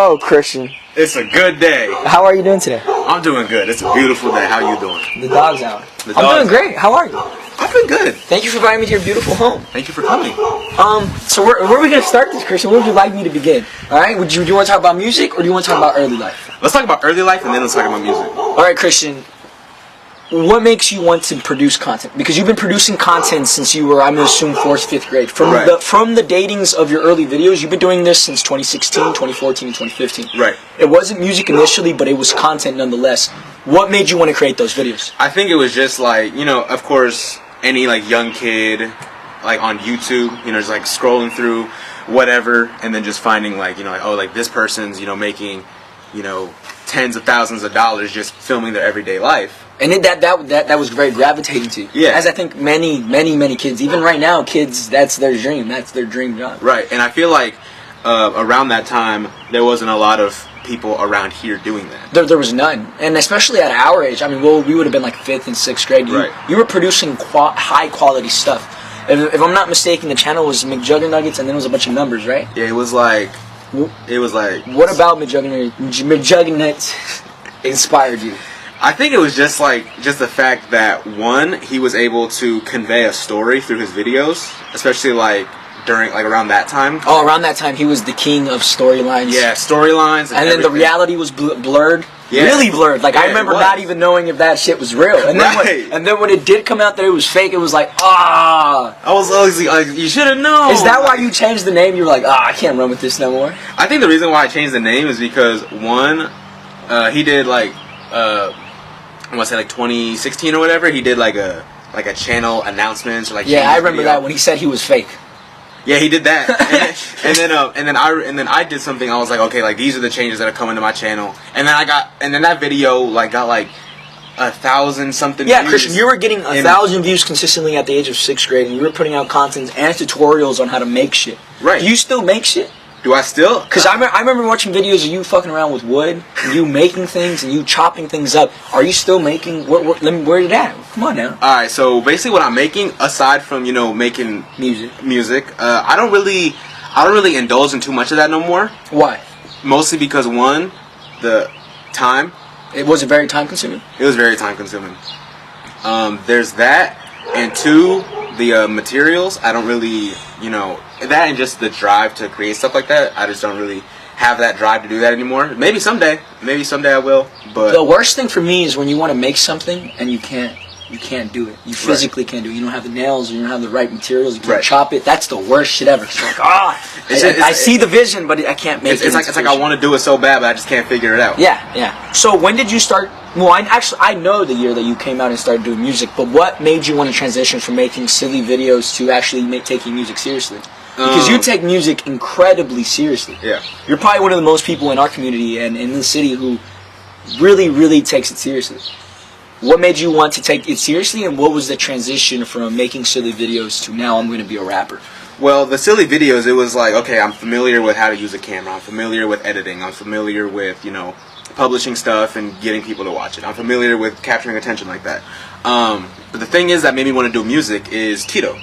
Oh, Christian. It's a good day. How are you doing today? I'm doing good. It's a beautiful day. How you doing? The dog's out. I'm doing great. How are you? I've been good. Thank you for inviting me to your beautiful home. Thank you for coming. So where are we going to start this, Christian? Where would you like me to begin? All right? Do you want to talk about music or do you want to talk about early life? Let's talk about early life and then let's talk about music. All right, Christian. What makes you want to produce content? Because you've been producing content since you were, I'm going to assume, 4th, 5th grade. From the datings of your early videos, you've been doing this since 2016, 2014, and 2015. Right. It wasn't music initially, but it was content nonetheless. What made you want to create those videos? I think it was just like, of course, any like young kid like on YouTube, just like scrolling through whatever and then just finding like, like this person's, making, tens of thousands of dollars just filming their everyday life. And that was very gravitating to you. Yeah. As I think many kids, even right now, kids, that's their dream. That's their dream job. Right. And I feel like around that time, there wasn't a lot of people around here doing that. There was none. And especially at our age, I mean, we would have been like 5th and 6th grade. You were producing high quality stuff. If I'm not mistaken, the channel was McJuggernuggets and then it was a bunch of numbers, right? Yeah, it was like... What about McJuggernuggets inspired you? I think it was just the fact that, one, he was able to convey a story through his videos, especially around that time. Oh, around that time he was the king of storylines. Yeah, storylines. And then the reality was blurred. Yeah. Really blurred. I remember not even knowing if that shit was real. And then when it did come out that it was fake, it was like, ah. I was always like, you should have known. Is that why you changed the name? You were like, I can't run with this no more? I think the reason why I changed the name is because, one, he did I want to say 2016 or whatever. He did like a channel announcements or yeah, I remember that when he said he was fake. Yeah, he did that, and then I did something. I was like, okay, these are the changes that are coming to my channel, and then that video got 1,000 something. Yeah, views. Christian, you were getting 1,000 views consistently at the age of 6th grade, and you were putting out content and tutorials on how to make shit. Right? Do you still make shit? Do I still? Because I remember watching videos of you fucking around with wood, and you making things, and you chopping things up. Are you still making? Where did that? Come on now. All right. So basically, what I'm making, aside from making music, I don't really indulge in too much of that no more. Why? Mostly because, one, the time. It was very time consuming. It was very time consuming. There's that, and two, the materials. I don't really, that and just the drive to create stuff like that. I just don't really have that drive to do that anymore. Maybe someday I will. But the worst thing for me is when you want to make something and you can't do it. You physically can't do it. You don't have the nails, or you don't have the right materials. You can't chop it. That's the worst shit ever. It's like, I see the vision, but I can't make it. It's like I want to do it so bad, but I just can't figure it out. Yeah. So when did you start? Well, I know the year that you came out and started doing music, but what made you want to transition from making silly videos to actually taking music seriously? Because you take music incredibly seriously. Yeah. You're probably one of the most people in our community and in the city who really, really takes it seriously. What made you want to take it seriously, and what was the transition from making silly videos to now I'm going to be a rapper? Well, the silly videos, it was like, okay, I'm familiar with how to use a camera. I'm familiar with editing. I'm familiar with, publishing stuff and getting people to watch it. I'm familiar with capturing attention like that. But the thing is that made me want to do music is Tito.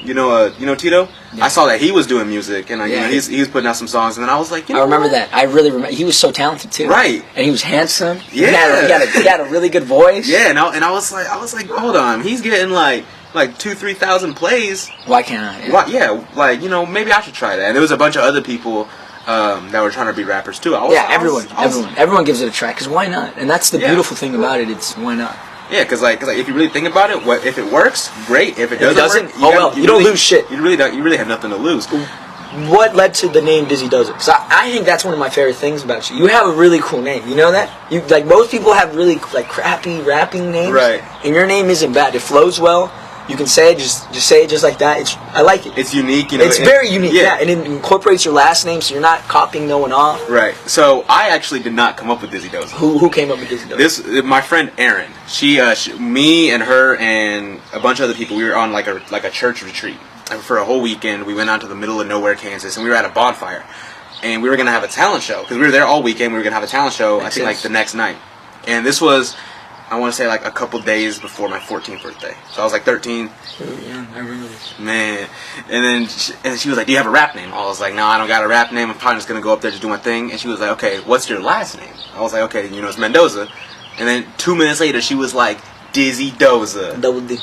You know Tito? Yeah. I saw that he was doing music, and he was putting out some songs, and then I was like, I remember that. I really remember. He was so talented too. Right. And he was handsome. Yeah. He had a really good voice. Yeah, and I was like, hold on, he's getting like 2,000-3,000 plays. Why can't I? Yeah. Maybe I should try that. And there was a bunch of other people that were trying to be rappers too. Everyone gives it a try, because why not? And that's the beautiful thing about it. It's why not? Yeah, because if you really think about it, if it works, great. If it doesn't work, you don't lose shit. You really have nothing to lose. What led to the name Dizzy Doza? Because I think that's one of my favorite things about you. You have a really cool name. You know that? Most people have really crappy rapping names. Right. And your name isn't bad. It flows well. You can say it, just say it just like that. I like it. It's unique, It's very unique, yeah. And it incorporates your last name, so you're not copying no one off. Right. So I actually did not come up with Dizzy Doza. Who came up with Dizzy Doza? My friend Erin. Me and her and a bunch of other people. We were on like a church retreat, and for a whole weekend. We went out to the middle of nowhere, Kansas, and we were at a bonfire, and we were gonna have a talent show because we were there all weekend. We were gonna have a talent show. I think the next night, and this was I want to say like a couple days before my 14th birthday. So I was like 13. Oh, yeah, I remember this. Man. And then she was like, do you have a rap name? I was like, no, I don't got a rap name. I'm probably just going to go up there to do my thing. And she was like, okay, what's your last name? I was like, okay, you know, it's Mendoza. And then 2 minutes later, she was like, Dizzy Doza. Double D.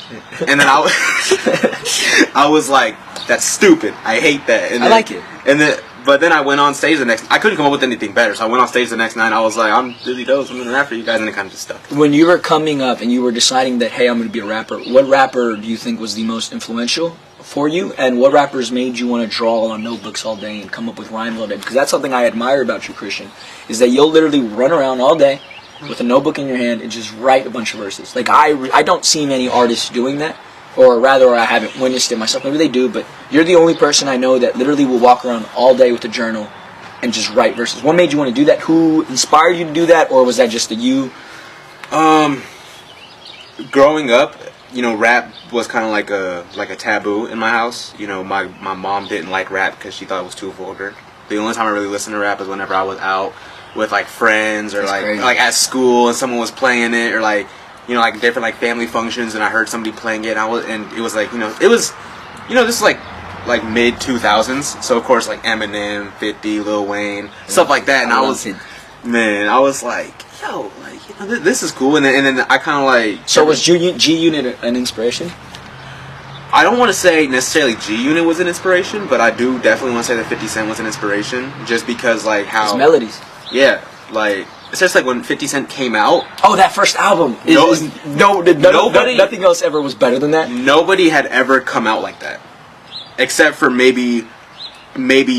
And then I was like, that's stupid. I hate that. And then, I like it. But then I went on stage the next. I couldn't come up with anything better, so I went on stage the next night. I was like, I'm Dizzy Doza. I'm gonna rap for you guys, and it kind of just stuck. When you were coming up and you were deciding that, hey, I'm going to be a rapper, what rapper do you think was the most influential for you? And what rappers made you want to draw on notebooks all day and come up with rhymes all day? Because that's something I admire about you, Christian, is that you'll literally run around all day with a notebook in your hand and just write a bunch of verses. Like, I don't see many artists doing that. Or rather, I haven't witnessed it myself. Maybe they do, but you're the only person I know that literally will walk around all day with a journal and just write verses. What made you want to do that? Who inspired you to do that? Or was that just you? Growing up, you know, rap was kind of like a taboo in my house. You know, my mom didn't like rap because she thought it was too vulgar. The only time I really listened to rap is whenever I was out with like friends or like at school and someone was playing it, or like, you know, like different like family functions, and I heard somebody playing it, and it was like, you know, this is like mid 2000s, so of course like Eminem, 50, Lil Wayne, stuff like that, and I was like, yo, like, you know, this is cool, and then I kind of like. So was G Unit an inspiration? I don't want to say necessarily G Unit was an inspiration, but I do definitely want to say that 50 Cent was an inspiration, just because like how his melodies. Yeah, like. It's just like when 50 Cent came out. Oh, that first album. Nothing else ever was better than that. Nobody had ever come out like that, except for maybe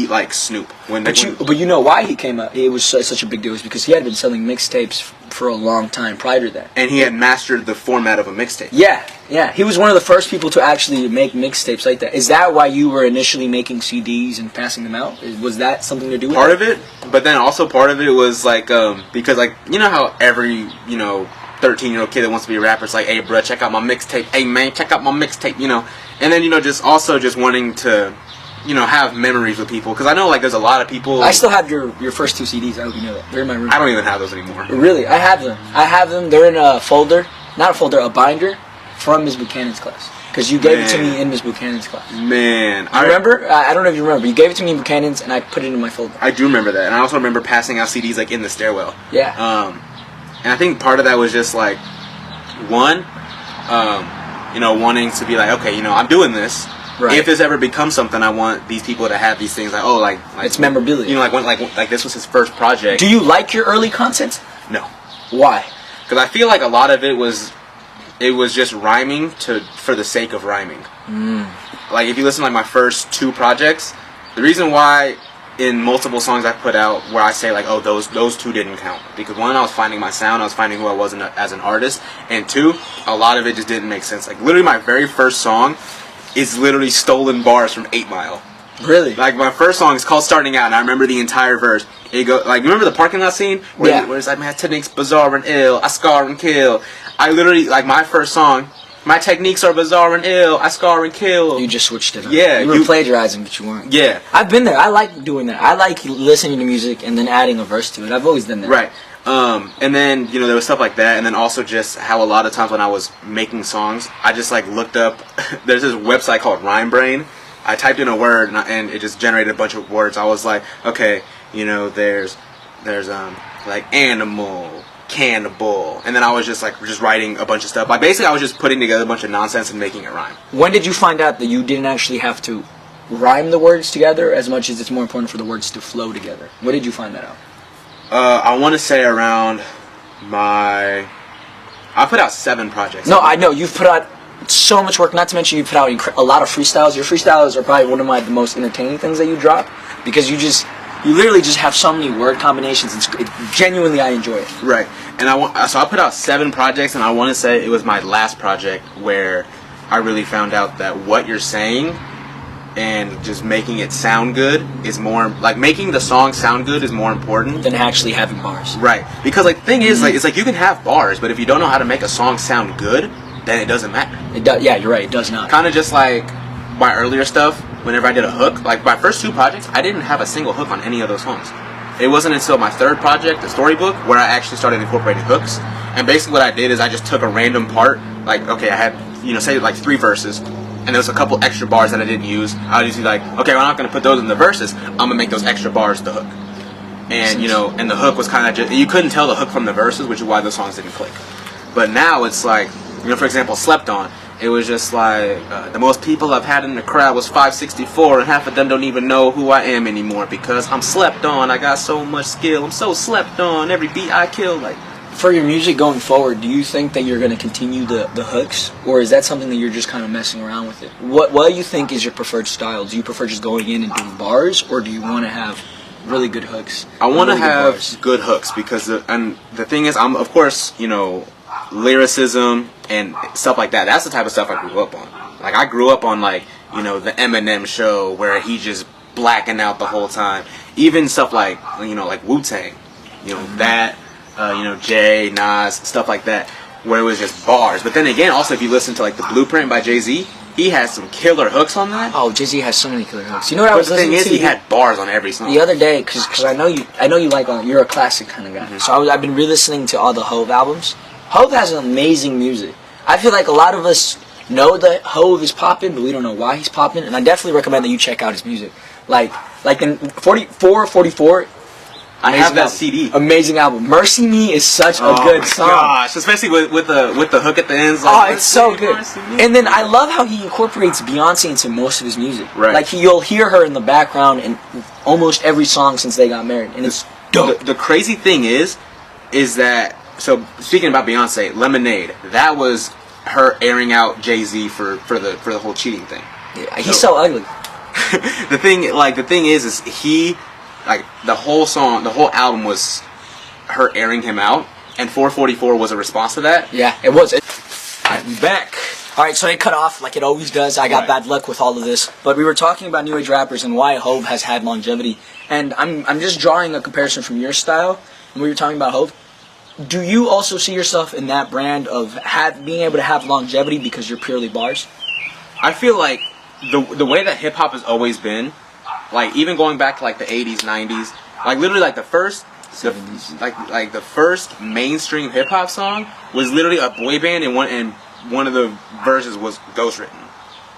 like Snoop. But you know why he came out? It was such a big deal. It was because he had been selling mixtapes for a long time prior to that, and he had mastered the format of a mixtape. Yeah. He was one of the first people to actually make mixtapes like that. Is that why you were initially making CDs and passing them out? Was that something to do with part of it? But then also part of it was like because like, you know how every, you know, 13-year-old kid that wants to be a rapper is like, hey bro, check out my mixtape. Hey man, check out my mixtape. You know, and then, you know, just wanting to, you know, have memories with people, because I know like there's a lot of people. I still have your first 2 CDs. I hope you know that. They're in my room. I don't even have those anymore. Really? I have them. They're in a folder. Not a folder, a binder from Ms. Buchanan's class. Because you gave it to me in Ms. Buchanan's class. Man. I remember? I don't know if you remember. You gave it to me in Buchanan's, and I put it in my folder. I do remember that. And I also remember passing out CDs like in the stairwell. Yeah. And I think part of that was just like, one, you know, wanting to be like, okay, you know, I'm doing this. Right. If this ever becomes something, I want these people to have these things like, oh, like it's memorabilia. You know, like this was his first project. Do you like your early content? No. Why? Because I feel like a lot of it was just rhyming for the sake of rhyming. Like if you listen to like my first 2 projects, the reason why in multiple songs I put out where I say like, oh, those 2 didn't count, because one, I was finding my sound, I was finding who I was as an artist, and 2, a lot of it just didn't make sense. Like literally my very first song is literally stolen bars from 8 Mile. Really? Like my first song is called Starting Out, and I remember the entire verse. It go like, remember the parking lot scene where it's like, my techniques bizarre and ill, I scar and kill. I literally, like my first song, my techniques are bizarre and ill, I scar and kill. You just switched it up. Yeah, you were plagiarizing, but you weren't. Yeah, I've been there. I like doing that. I like listening to music and then adding a verse to it. I've always done that. Right. And then, you know, there was stuff like that, and then also just how a lot of times when I was making songs, I just like looked up. There's this website called Rhyme Brain. I typed in a word and it just generated a bunch of words. I was like, okay, you know, there's like animal, cannibal, and then I was just writing a bunch of stuff. Like basically, I was just putting together a bunch of nonsense and making it rhyme. When did you find out that you didn't actually have to rhyme the words together as much as it's more important for the words to flow together? When did you find that out? I want to say around I put out 7 projects. No, I know you've put out so much work. Not to mention you put out a lot of freestyles. Your freestyles are probably one of the most entertaining things that you drop, because you literally just have so many word combinations. Genuinely, I enjoy it. Right, and so I put out 7 projects, and I want to say it was my last project where I really found out that what you're saying and just making it sound good is more, like making the song sound good is more important than actually having bars. Right, because like the thing is, like it's like you can have bars, but if you don't know how to make a song sound good, then it doesn't matter. It does. Yeah, you're right. It does not. Kind of just like my earlier stuff. Whenever I did a hook, like my first 2 projects, I didn't have a single hook on any of those songs. It wasn't until my 3rd project, the Storybook, where I actually started incorporating hooks. And basically what I did is I just took a random part, like, okay, I had, you know, say like 3 verses, and there was a couple extra bars that I didn't use. I would just be like, okay, we're not going to put those in the verses, I'm going to make those extra bars the hook. And, you know, and the hook was kind of just, you couldn't tell the hook from the verses, which is why the songs didn't click. But now it's like, you know, for example, Slept On, it was just like, the most people I've had in the crowd was 564, and half of them don't even know who I am anymore because I'm slept on, I got so much skill, I'm so slept on, every beat I kill, like. For your music going forward, do you think that you're going to continue the hooks, or is that something that you're just kind of messing around with it? What do you think is your preferred style? Do you prefer just going in and doing bars, or do you want to have really good hooks? I want to have good hooks because the thing is, I'm, of course, you know, lyricism and stuff like that. That's the type of stuff I grew up on. Like, I grew up on, like, you know, the Eminem show where he just blacking out the whole time. Even stuff like, you know, like Wu-Tang, you know, that, you know, Jay, Nas, stuff like that, where it was just bars. But then again, also if you listen to like The Blueprint by Jay-Z, he has some killer hooks on that. Oh, Jay-Z has so many killer hooks. You know what I was listening to? The thing is, he had bars on every song. The other day, because I know you like, you're a classic kind of guy. Mm-hmm. So I've been re-listening to all the Hove albums. Hove has amazing music. I feel like a lot of us know that Hove is popping, but we don't know why he's popping. And I definitely recommend that you check out his music. Like in 44. I have that CD. Amazing album. Mercy Me is such a good song. Gosh, especially with the hook at the end. Like, it's so good. And then I love how he incorporates Beyonce into most of his music. Right. Like you'll hear her in the background in almost every song since they got married, and it's dope. The crazy thing is that, so speaking about Beyonce, Lemonade, that was her airing out Jay-Z for the whole cheating thing. Yeah, he's so ugly. the thing is he. Like, the whole song, the whole album was her airing him out, and 444 was a response to that. Yeah, it was. Alright, we back. Alright, so it cut off like it always does. I got bad luck with all of this. But we were talking about new age rappers and why Hove has had longevity. And I'm just drawing a comparison from your style, and we were talking about Hove. Do you also see yourself in that brand of being able to have longevity because you're purely bars? I feel like the way that hip-hop has always been, like, even going back to, like, the 80s, 90s, like, literally, like, the first mainstream hip-hop song was literally a boy band, and one of the verses was ghostwritten.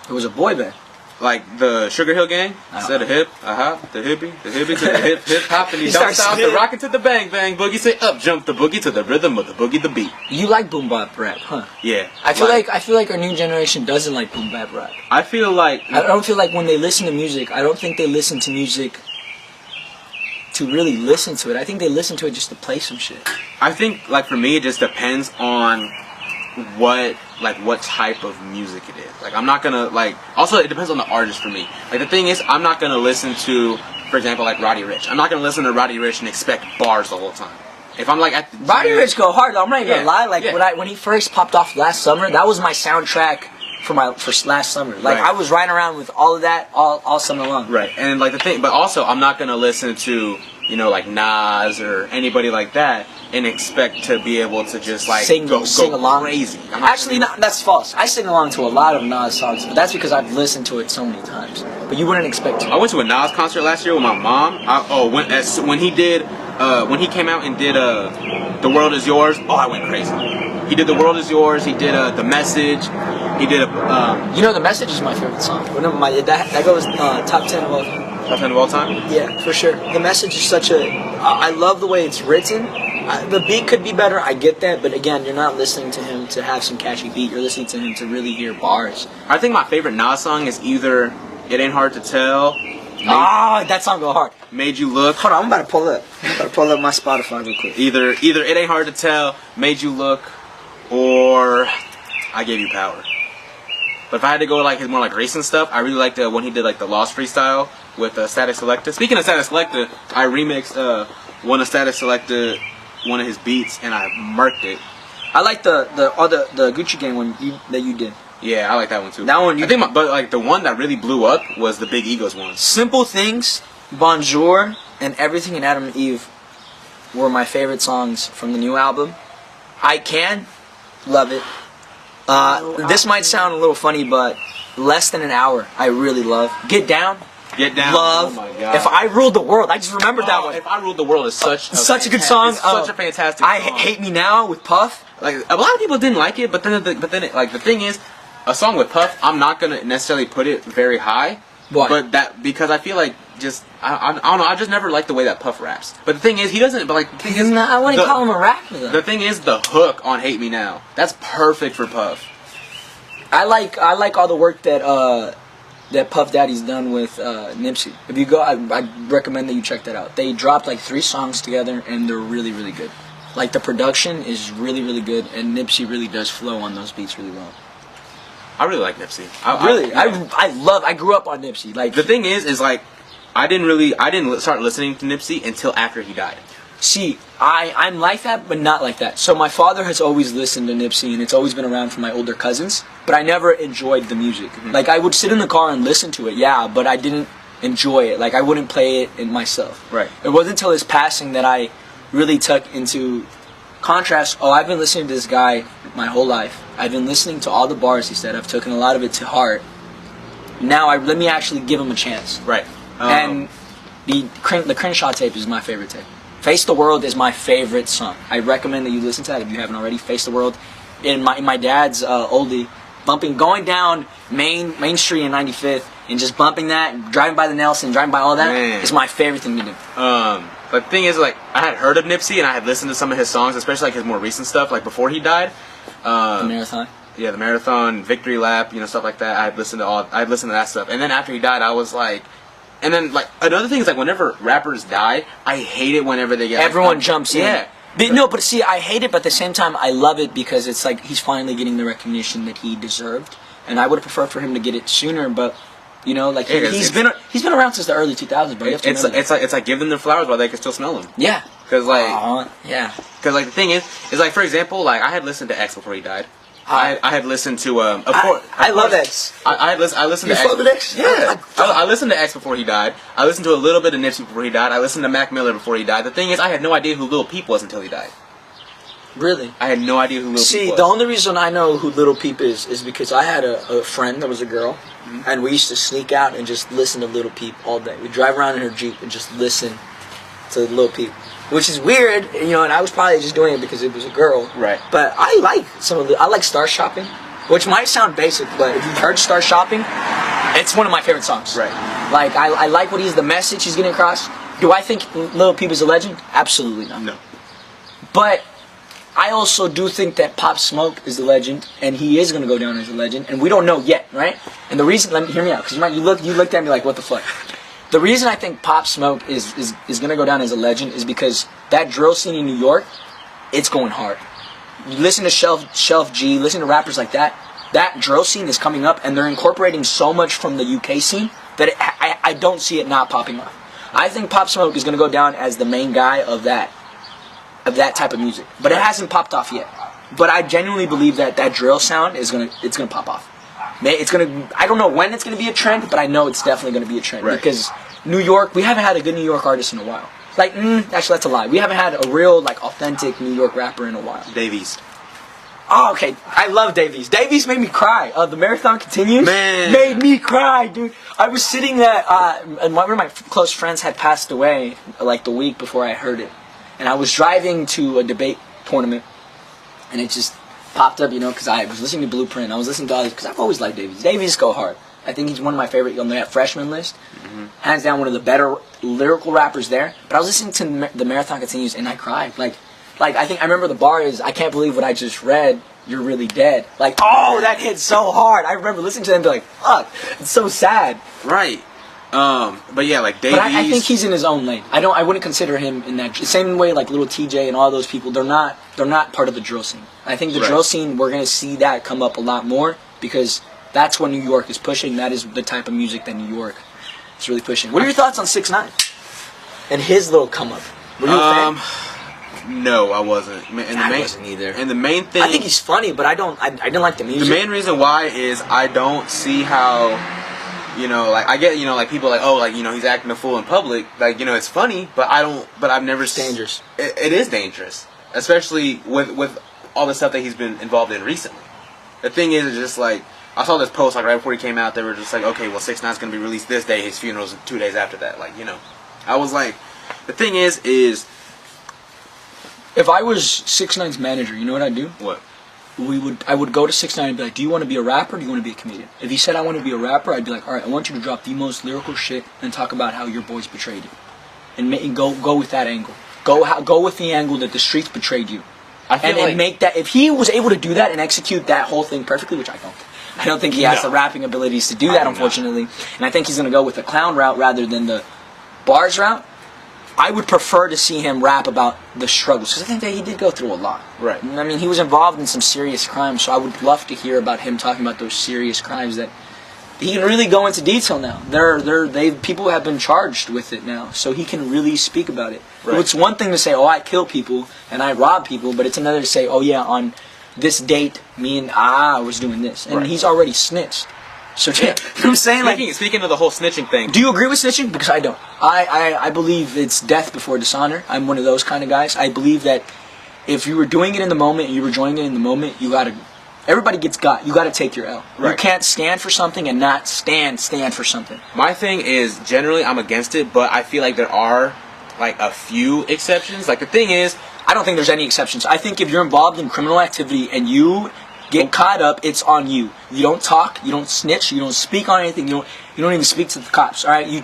It was a boy band? Like, the Sugar Hill Gang, said a hip, the hippie to the hip hop, and he don't stop the rockin' to the bang bang boogie, say up jump the boogie to the rhythm of the boogie the beat. You like boom bap rap, huh? Yeah. I feel like our new generation doesn't like boom bap rap. I don't feel like when they listen to music, I don't think they listen to music to really listen to it. I think they listen to it just to play some shit. I think, like, for me, it just depends on what type of music it is. Like, I'm not gonna, like, also it depends on the artist for me. Like, the thing is, I'm not gonna listen to, for example, like Roddy Ricch. I'm not gonna listen to Roddy Ricch and expect bars the whole time. If I'm like at the Roddy Ricch go hard though. I'm not even gonna lie. Like when he first popped off last summer, that was my soundtrack for last summer. Like I was riding around with all of that all summer long. Right. And like the thing, but also I'm not gonna listen to, you know, like Nas or anybody like that and expect to be able to just like sing along crazy. Actually, no, that's false. I sing along to a lot of Nas songs, but that's because I've listened to it so many times. But you wouldn't expect to. I went to a Nas concert last year with my mom. When he came out and did The World Is Yours, I went crazy. He did The World Is Yours. He did The Message. He did You know, The Message is my favorite song. That goes top 10 of all time. Top 10 of all time? Yeah, for sure. The Message is such a... I love the way it's written. The beat could be better, I get that, but again, you're not listening to him to have some catchy beat, you're listening to him to really hear bars. I think my favorite Nas song is either It Ain't Hard to Tell. That song go hard. Made You Look. Hold on, I'm about to pull up my Spotify real quick. Either It Ain't Hard to Tell, Made You Look, or I Gave You Power. But if I had to go like his more like racing stuff, I really liked when he did like the Lost freestyle with Static Selecta. Speaking of Static Selecta, I remixed one of Static Selecta, one of his beats, and I murked it. I like the Gucci Gang one that you did. Yeah, I like that one too. That one, but like the one that really blew up was the Big Egos one. Simple Things, Bonjour, and Everything in Adam and Eve were my favorite songs from the new album. I Can, love it. This might sound a little funny, but Less Than an Hour, I really love. Get Down, Get Down. Love. Oh my God. If I Ruled the World. I just remembered that one. If I Ruled the World is such a good song. It's such a fantastic song. Hate Me Now with Puff. Like a lot of people didn't like it, but then the thing is, a song with Puff, I'm not gonna necessarily put it very high. Why? But because I feel like I don't know. I just never liked the way that Puff raps. But the thing is, he doesn't. But like the thing is, I wouldn't call him a rapper though. The thing is, the hook on "Hate Me Now" that's perfect for Puff. I like all the work that Puff Daddy's done with Nipsey. If you go, I recommend that you check that out. They dropped like 3 songs together, and they're really, really good. Like the production is really, really good, and Nipsey really does flow on those beats really well. I really like Nipsey. I grew up on Nipsey. Like the thing is like I didn't start listening to Nipsey until after he died. See, I'm like that, but not like that. So my father has always listened to Nipsey, and it's always been around for my older cousins, but I never enjoyed the music. Mm-hmm. Like, I would sit in the car and listen to it, yeah, but I didn't enjoy it. Like, I wouldn't play it in myself. Right. It wasn't until his passing that I really took into contrast. Oh, I've been listening to this guy my whole life. I've been listening to all the bars he said. I've taken a lot of it to heart. Now, let me actually give him a chance. Right. And the Crenshaw tape is my favorite tape. Face the World is my favorite song. I recommend that you listen to that if you haven't already. Face the World. In my dad's oldie, going down Main Street in 95th and just bumping that, driving by the Nelson, driving by all that is my favorite thing to do. But the thing is, like, I had heard of Nipsey and I had listened to some of his songs, especially like his more recent stuff, like before he died. The Marathon. Yeah, the Marathon, Victory Lap, stuff like that. I had listened to that stuff, and then after he died, I was like. And then, like, another thing is, like, whenever rappers die, I hate it whenever they get... Everyone jumps in. Yeah. But see, I hate it, but at the same time, I love it because it's like he's finally getting the recognition that he deserved. And I would have preferred for him to get it sooner, but, like, he's been around since the early 2000s, bro. It's like give them their flowers while they can still smell them. Yeah. Because, like... yeah. Because, like, the thing is, like, for example, like, I had listened to X before he died. I had listened to I love X. I listened to X. You fuck with X? Yeah. I listened to X before he died. I listened to a little bit of Nipsey before he died. I listened to Mac Miller before he died. The thing is, I had no idea who Lil Peep was until he died. Really? I had no idea who Lil Peep was. See, the only reason I know who Lil Peep is because I had a friend that was a girl, and we used to sneak out and just listen to Lil Peep all day. We'd drive around in her Jeep and just listen to Lil Peep. Which is weird, and I was probably just doing it because it was a girl. Right. But I like I like Star Shopping, which might sound basic, but if you've heard Star Shopping, it's one of my favorite songs. Right. Like, I like the message he's getting across. Do I think Lil Peep is a legend? Absolutely not. No. But I also do think that Pop Smoke is a legend, and he is going to go down as a legend, and we don't know yet, right? And the reason, hear me out, because you looked at me like, what the fuck? The reason I think Pop Smoke is going to go down as a legend is because that drill scene in New York, it's going hard. You listen to Shelf G, listen to rappers like that, that drill scene is coming up, and they're incorporating so much from the UK scene that I don't see it not popping off. I think Pop Smoke is going to go down as the main guy of that type of music, but it hasn't popped off yet. But I genuinely believe that drill sound it's gonna pop off. I don't know when it's gonna be a trend, but I know it's definitely gonna be a trend because New York, we haven't had a good New York artist in a while. Like, actually, that's a lie. We haven't had a real, like, authentic New York rapper in a while. Davies. Oh, okay. I love Davies. Davies made me cry. The Marathon Continues. Man. Made me cry, dude. I was sitting there, and one of my close friends had passed away, like, the week before I heard it. And I was driving to a debate tournament, and it just popped up, because I was listening to Blueprint. I was listening to all these, because I've always liked Davies. Davies go hard. I think he's one of my favorite on that freshman list. Mm-hmm. Hands down, one of the better lyrical rappers there. But I was listening to the Marathon Continues, and I cried. Like I remember the bar is, I can't believe what I just read. You're really dead. Like, oh, that hit so hard. I remember listening to them and be like, fuck, it's so sad. Right. But yeah, like Davies. But I think he's in his own lane. I wouldn't consider him in that same way. Like Little TJ and all those people, they're not part of the drill scene. I think the drill scene, we're gonna see that come up a lot more because that's what New York is pushing. That is the type of music that New York is really pushing. What are your thoughts on 6ix9ine and his little come up? Were you a fan? No, I wasn't. I wasn't either. And the main thing, I think he's funny, but I didn't like the music. The main reason why is I don't see how. Like I get, like people like, oh, like he's acting a fool in public. Like it's funny, but I don't. But I've never. It's dangerous. It is dangerous, especially with all the stuff that he's been involved in recently. The thing is, it's just like I saw this post like right before he came out. They were just like, okay, well 6ix9ine's gonna be released this day. His funeral's 2 days after that. Like, you know, I was like, the thing is if I was 6ix9ine's manager, you know what I'd do? what? I would go to 6ix9ine and be like, do you want to be a rapper or do you want to be a comedian? If he said I want to be a rapper, I'd be like, all right, I want you to drop the most lyrical shit and talk about how your boys betrayed you, and go with that angle. Go with the angle that the streets betrayed you, and make that. If he was able to do that and execute that whole thing perfectly, which I don't think he has the rapping abilities to do that, unfortunately, and I think he's gonna go with the clown route rather than the bars route. I would prefer to see him rap about the struggles, because I think that he did go through a lot. Right. I mean, he was involved in some serious crimes, so I would love to hear about him talking about those serious crimes that he can really go into detail now. People have been charged with it now, so he can really speak about it. Right. It's one thing to say, oh, I kill people and I rob people, but it's another to say, oh yeah, on this date, me and I was doing this, and he's already snitched. So you know what I'm saying? Speaking of the whole snitching thing, do you agree with snitching? Because I don't. I believe it's death before dishonor. I'm one of those kind of guys. I believe that if you were doing it in the moment and you were enjoying it in the moment, everybody gets got. You gotta take your L. Right. You can't stand for something and not stand for something. My thing is, generally I'm against it, but I feel like there are like a few exceptions. Like the thing is, I don't think there's any exceptions. I think if you're involved in criminal activity and you get caught up, it's on you. You don't talk, you don't snitch, you don't speak on anything, you don't even speak to the cops. All right, you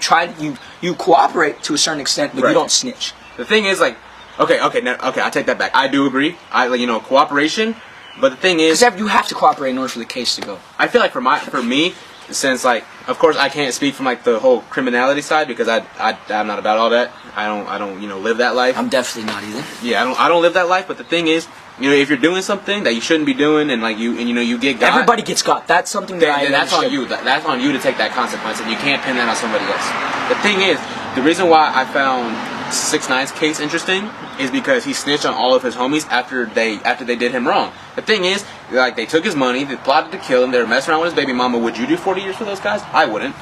cooperate to a certain extent, but you don't snitch. The thing is, like, okay, I take that back. I do agree. Cooperation, but the thing is, because you have to cooperate in order for the case to go. I feel like for me, since like, of course, I can't speak from like the whole criminality side because I'm not about all that. I don't live that life. I'm definitely not either. Yeah, I don't live that life. But the thing is, if you're doing something that you shouldn't be doing, and like you get got, everybody gets got. That's something that that's on you. That's on you to take that consequence, and you can't pin that on somebody else. The thing is, the reason why I found 6ix9ine's case interesting is because he snitched on all of his homies after they did him wrong. The thing is, like, they took his money, they plotted to kill him, they were messing around with his baby mama. Would you do 40 years for those guys? I wouldn't.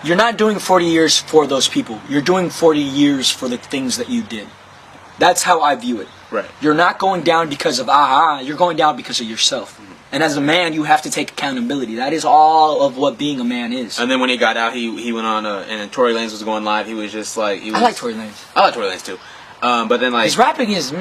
You're not doing 40 years for those people. You're doing 40 years for the things that you did. That's how I view it. Right. You're not going down because of you're going down because of yourself. And as a man, you have to take accountability. That is all of what being a man is. And then when he got out, he went on, and Tory Lanez was going live. He was just like, I like Tory Lanez. I like Tory Lanez too. But then like his rapping is,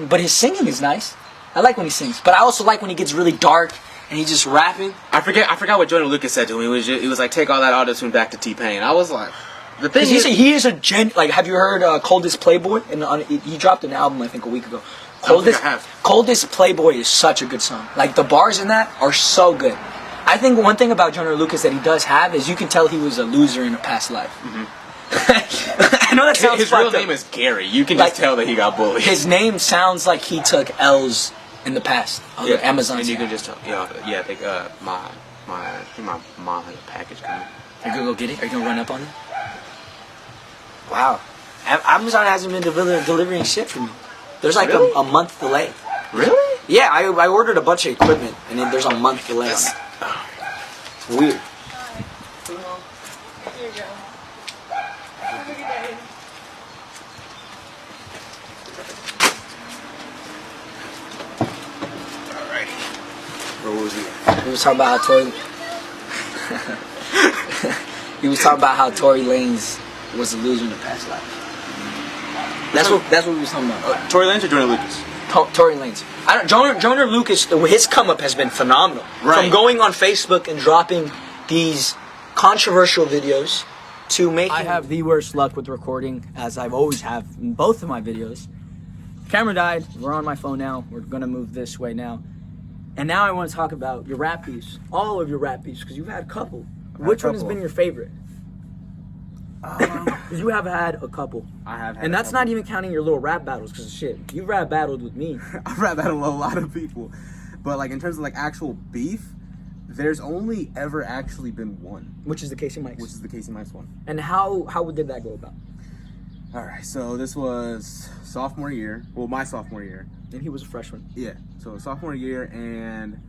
but his singing is nice. I like when he sings, but I also like when he gets really dark and he's just rapping. I forgot what Jordan Lucas said to him. He was like, take all that auto-tune back to T-Pain. I was like, the thing is, he is a like. Have you heard Coldest Playboy? And he dropped an album I think a week ago. Coldest Playboy is such a good song. Like the bars in that are so good. I think one thing about Jordan Lucas that he does have is you can tell he was a loser in a past life. I know that sounds his real name is Gary. You can just tell that he got bullied. His name sounds like he took L's in the past. Amazon. And you can just tell. I think my mom has a package coming. Are you gonna go get it? Are you gonna run up on it? Wow, Amazon hasn't been delivering shit for me. There's like a month delay. Really? Yeah, I ordered a bunch of equipment and then there's a month delay. It's weird. Here you go. Have a good day. Alrighty. Where was he? He was talking about how Tory Lanez was a loser in the past life. That's what we was talking about. Tory Lanez or Jordan Lucas? Tory Lanez. Jordan Lucas, his come up has been phenomenal. Right. From going on Facebook and dropping these controversial videos to making. I have the worst luck with recording, as I've always have in both of my videos. Camera died. We're on my phone now. We're gonna move this way now. And now I want to talk about your rap piece, all of your rap piece, because you've had a couple. Which one has been your favorite? Because you have had a couple. I have had and that's not even counting your little rap battles, because shit, you rap battled with me. I rap battled a lot of people. But like in terms of like actual beef, there's only ever actually been one. Which is the Casey Mike's. Which is the Casey Mike's one. And how did that go about? Alright, so this was sophomore year. Well, my sophomore year. And he was a freshman. Yeah. So sophomore year, and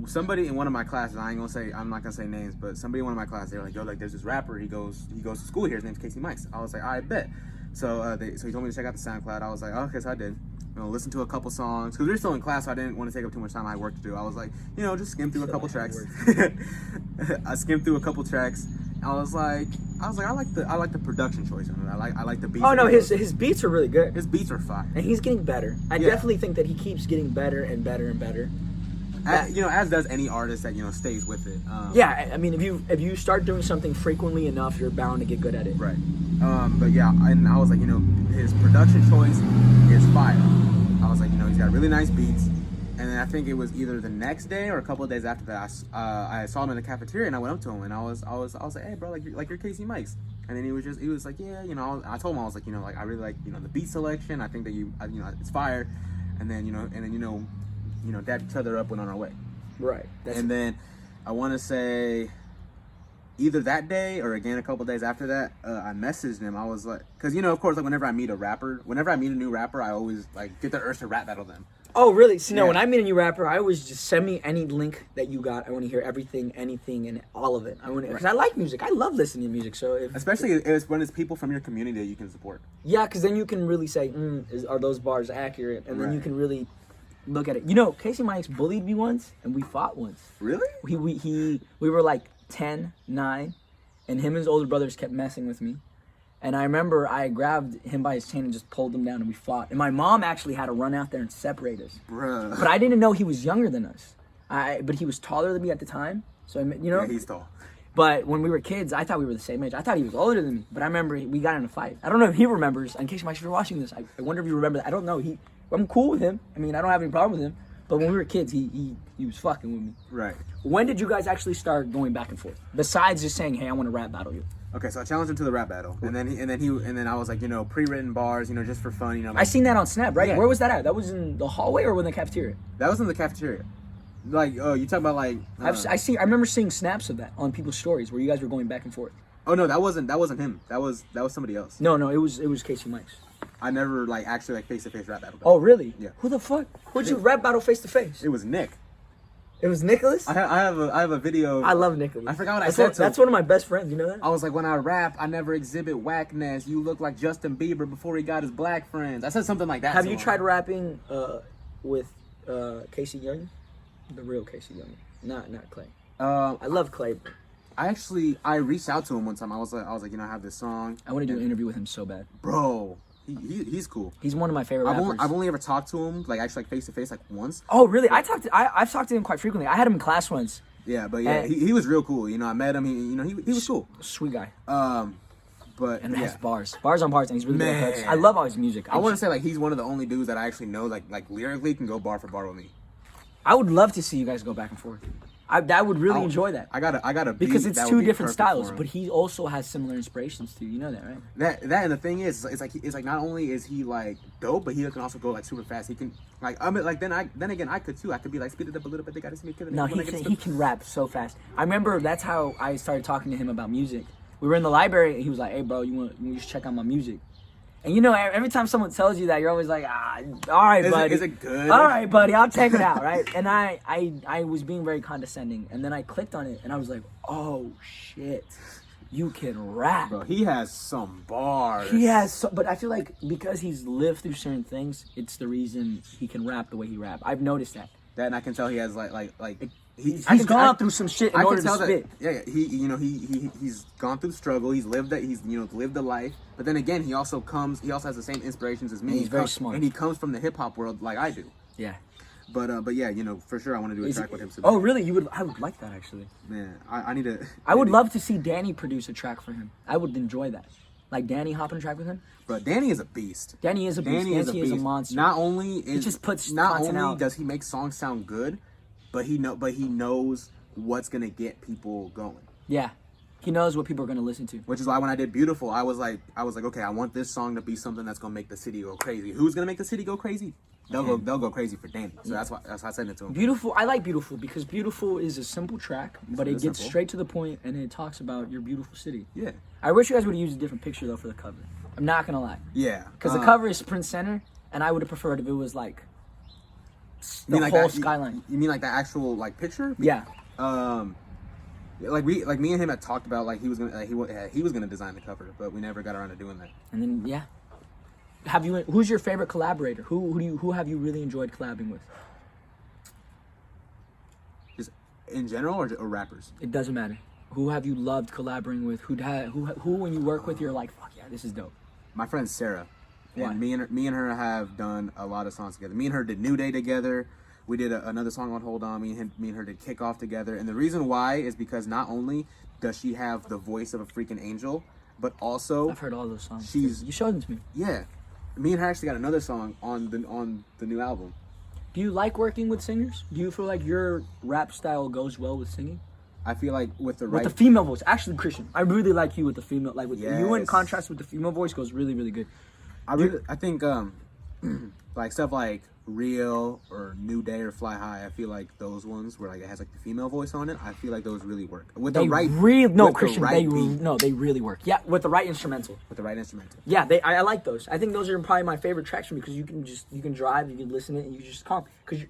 somebody in one of my classes, I'm not gonna say names, but somebody in one of my classes, they were like, yo, like there's this rapper, he goes to school here, his name's Casey Mike's. I was like, I bet. So he told me to check out the SoundCloud. I was like, oh, okay, so I did. listen to a couple songs because we were still in class, so I didn't want to take up too much time. I had work to do. I was like, just skim through a couple tracks. I skimmed through a couple tracks. I was like, I like the production choice on it. I like the beats. Oh no, his beats are really good. His beats are fire, and he's getting better. I definitely think that he keeps getting better and better and better. As does any artist that stays with it. Yeah, I mean, if you start doing something frequently enough, you're bound to get good at it. Right. But yeah, and I was like, his production choice is fire. I was like, he's got really nice beats. And then I think it was either the next day or a couple of days after that, I saw him in the cafeteria and I went up to him and I was like, hey bro, like you're Casey Mikes. And then he was like, yeah, I told him I was like, like I really like the beat selection. I think that it's fire. And then dabbed each other up, went on our way. Right. Then I want to say either that day or again a couple days after that, I messaged him. I was like, because of course, like whenever I meet a new rapper, I always like get the urge to rap battle them. Oh really? See, no, when I meet a new rapper, I always just send me any link that you got. I want to hear everything, anything, and all of it. Because I like music. I love listening to music. So especially when it's people from your community that you can support. Yeah, because then you can really say, are those bars accurate? And then you can really look at it. Casey Mikes bullied me once, and we fought once. Really? We were like 10, 9, and him and his older brothers kept messing with me. And I remember I grabbed him by his chain and just pulled him down, and we fought. And my mom actually had to run out there and separate us. Bruh. But I didn't know he was younger than us. But he was taller than me at the time. So, Yeah, he's tall. But when we were kids, I thought we were the same age. I thought he was older than me. But I remember we got in a fight. I don't know if he remembers. In case if you're watching this, I wonder if you remember that. I don't know. I'm cool with him. I mean, I don't have any problem with him. But when we were kids, he was fucking with me. Right. When did you guys actually start going back and forth? Besides just saying, hey, I want to rap battle you. Okay, so I challenged him to the rap battle, and then I was like, pre-written bars, just for fun, I seen that on Snap, right? Yeah. Where was that at? That was in the hallway or in the cafeteria? That was in the cafeteria. Like, oh, you talk about like. I remember seeing snaps of that on people's stories where you guys were going back and forth. Oh no, that wasn't him. That was somebody else. No, it was Casey Mikes. I never actually face-to-face rap battle. Oh really? Yeah. Who the fuck? Who'd you rap battle face-to-face? It was Nick. It was Nicholas? I have a video. I love Nicholas. I forgot what I said. That's one of my best friends. You know that? I was like, when I rap, I never exhibit whackness. You look like Justin Bieber before he got his black friends. I said something like that. Have you tried rapping with Casey Young? The real Casey Young, not Clay. I love Clay. I reached out to him one time. I was like, I have this song. I want to do an interview with him so bad. Bro, he's cool. He's one of my favorite rappers. I've only ever talked to him actually face to face once. Oh really? I've talked to him quite frequently. I had him in class once. Yeah, but yeah, he was real cool. I met him. He was cool. Sweet guy. But and has bars on bars, and he's really good at hooks. I love all his music. I want to say he's one of the only dudes that I actually know like lyrically can go bar for bar with me. I would love to see you guys go back and forth. I would really enjoy that. I gotta because it's two different styles, but he also has similar inspirations too. You know that, right? That and the thing is, it's like not only is he like dope, but he can also go super fast. He can then again I could too. I could be like speed it up a little bit. They gotta see me killing. No, he can rap so fast. I remember that's how I started talking to him about music. We were in the library and he was like, "Hey bro, you just check out my music." And every time someone tells you that, you're always like, all right, buddy. Is it good? All right, buddy, I'll check it out, right? And I was being very condescending. And then I clicked on it, and I was like, oh, shit. You can rap. Bro, he has some bars. But I feel like because he's lived through certain things, it's the reason he can rap the way he rap. I've noticed that. That, and I can tell he has, he's gone through some shit in order to spit. He's gone through the struggle. He's lived that. He's lived the life. But then again, he also has the same inspirations as me. And he's very smart, and he comes from the hip hop world like I do. Yeah. But yeah, for sure, I want to do a track with him. Oh, really? I would like that actually. Man, I need to. I would love to see Danny produce a track for him. I would enjoy that. Like Danny hopping a track with him. Bro, Danny is a beast. Danny is a beast. A monster. Not only out. does he make songs sound good, but he knows what's gonna get people going. Yeah, he knows what people are gonna listen to. Which is why when I did Beautiful, I was like, okay, I want this song to be something that's gonna make the city go crazy. Who's gonna make the city go crazy? They'll go crazy for Danny. So that's why I sent it to him. Beautiful. I like Beautiful because Beautiful is a simple track, but it gets straight to the point and it talks about your beautiful city. Yeah. I wish you guys would have used a different picture though for the cover. I'm not gonna lie. Yeah. Because the cover is Prince Center, and I would have preferred if it was like the whole skyline. You mean like the actual picture? Yeah. Like me and him had talked about he was gonna design the cover, but we never got around to doing that. And then Who's your favorite collaborator? Who have you really enjoyed collabing with? Just in general or rappers? It doesn't matter. Who have you loved collaborating with? Who when you work with, you're like, fuck yeah, this is dope. My friend Sarah. Why? And me and her have done a lot of songs together. Me and her did New Day together. We did another song on Hold On. Me and her did Kick Off together. And the reason why is because not only does she have the voice of a freaking angel, but also I've heard all those songs. You showed them to me. Yeah. Me and her actually got another song on the new album. Do you like working with singers? Do you feel like your rap style goes well with singing? I feel like with the female voice. Actually, Christian, I really like you with the female. Like with you in Yes. contrast with the female voice goes really, really good. I think like stuff like Real or New Day or Fly High, I feel like those ones where like it has like the female voice on it, I feel like those really work. With the right Christian, they really work. Yeah, with the right instrumental. With the right instrumental. Yeah, I like those. I think those are probably my favorite tracks from because you can drive, you can listen to it, and you just calm.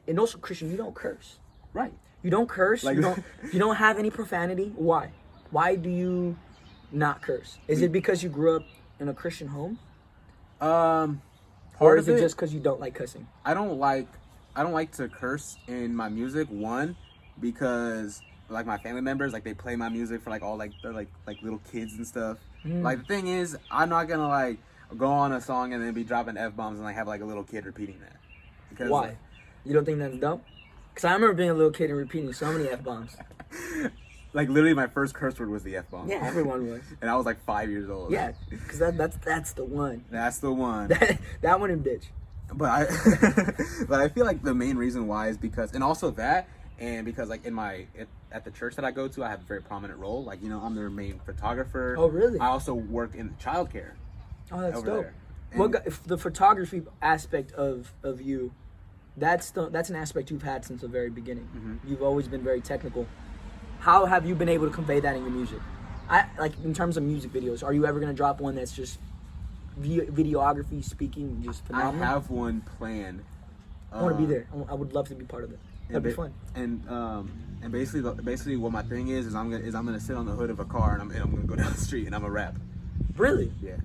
And also Christian, you don't curse. Right. You don't curse. Like, you don't have any profanity. Why? Why do you not curse? Is it because you grew up in a Christian home? Or is it just because you don't like cussing? I don't like to curse in my music. One, because like my family members, like they play my music for like all like they're like little kids and stuff. Like the thing is, I'm not gonna like go on a song and then be dropping F-bombs and like have like a little kid repeating that. Because, why? You don't think that's dumb? Because I remember being a little kid and repeating so many F-bombs. Like literally, my first curse word was the F-bomb. Yeah, everyone was. And I was like 5 years old. Yeah, because that's the one. That's the one. That one and bitch. But I feel like the main reason why is because, and also that, and because like at the church that I go to, I have a very prominent role. Like, you know, I'm their main photographer. Oh, really? I also work in childcare. Oh, that's over dope. there. If the photography aspect of you, that's an aspect you've had since the very beginning. Mm-hmm. You've always been very technical. How have you been able to convey that in your music? Like in terms of music videos, are you ever gonna drop one that's just videography, speaking, just phenomenal? I have one planned. I want to be there. I would love to be part of it. That'd be fun. And basically what my thing is I'm gonna sit on the hood of a car and I'm gonna go down the street and I'm gonna rap. Really? Yeah.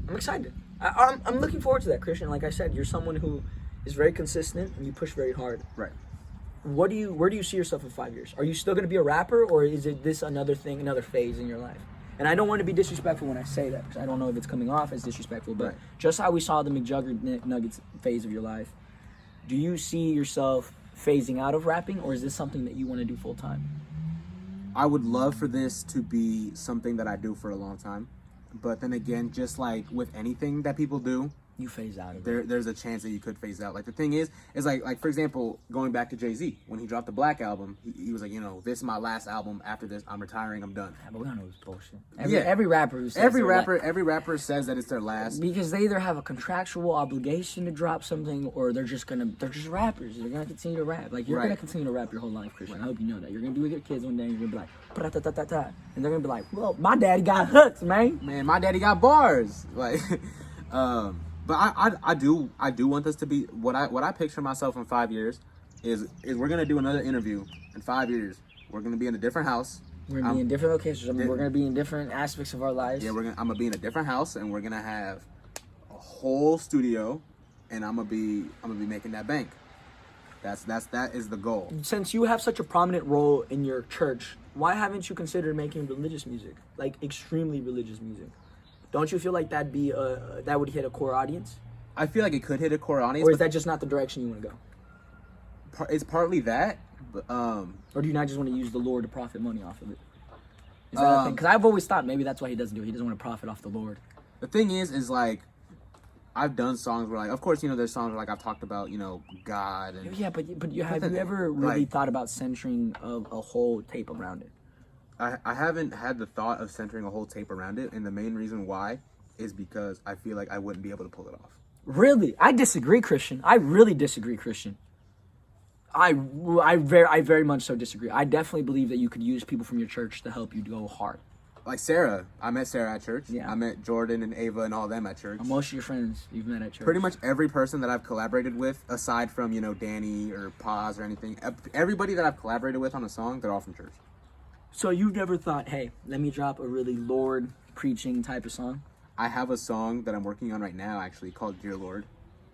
I'm excited. I'm looking forward to that, Christian. Like I said, you're someone who is very consistent and you push very hard. Right. Where do you see yourself in 5 years? Are you still going to be a rapper, or is it this another phase in your life? And I don't want to be disrespectful when I say that, because I don't know if it's coming off as disrespectful, but just how we saw the McJuggerNuggets phase of your life, do you see yourself phasing out of rapping, or is this something that you want to do full time? I would love for this to be something that I do for a long time, but then again, just like with anything that people do, you phase out of it. There's a chance that you could phase out. Like the thing is like for example, going back to Jay-Z, when he dropped the Black album, he was like, you know, this is my last album. After this, I'm retiring. I'm done. Yeah, but we don't know it's bullshit. Every rapper who says every rapper says that it's their last, because they either have a contractual obligation to drop something, or they're just rappers. They're gonna continue to rap. Like you're gonna continue to rap your whole life, Christian. I hope you know that. You're gonna be with your kids one day, and you're gonna be like, "Pra-ta-ta-ta-ta," and they're gonna be like, "Well, my daddy got hooks, man. Man, my daddy got bars." Like, but I do want this to be what I picture myself in 5 years is we're gonna do another interview in 5 years. We're gonna be in a different house. We're gonna be in different locations. We're gonna be in different aspects of our lives. Yeah, I'm gonna be in a different house, and we're gonna have a whole studio, and I'm gonna be making that bank. That is the goal. Since you have such a prominent role in your church, why haven't you considered making religious music, like extremely religious music? Don't you feel like that would hit a core audience? I feel like it could hit a core audience. Or is that just not the direction you want to go? It's partly that, but, or do you not just want to use the Lord to profit money off of it? Is that a thing? Because I've always thought maybe that's why he doesn't do it. He doesn't want to profit off the Lord. The thing is like, I've done songs where like, of course, you know, there's songs where like I've talked about, you know, God. And yeah, but have you ever really thought about centering a whole tape around it? I haven't had the thought of centering a whole tape around it, and the main reason why is because I feel like I wouldn't be able to pull it off. Really? I disagree, Christian. I really disagree, Christian. I very much so disagree. I definitely believe that you could use people from your church to help you go hard. Like Sarah. I met Sarah at church. Yeah. I met Jordan and Ava and all them at church. Most of your friends you've met at church. Pretty much every person that I've collaborated with, aside from, you know, Danny or Paz or anything, everybody that I've collaborated with on a song, they're all from church. So you've never thought, hey, let me drop a really Lord preaching type of song? I have a song that I'm working on right now, actually, called "Dear Lord,"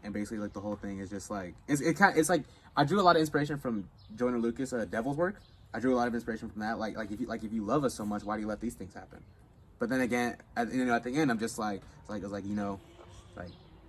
and basically, like, the whole thing is just like it's like I drew a lot of inspiration from Joyner Lucas, Devil's Work. I drew a lot of inspiration from that. Like if you love us so much, why do you let these things happen? But then again, at the end, I'm just like, like,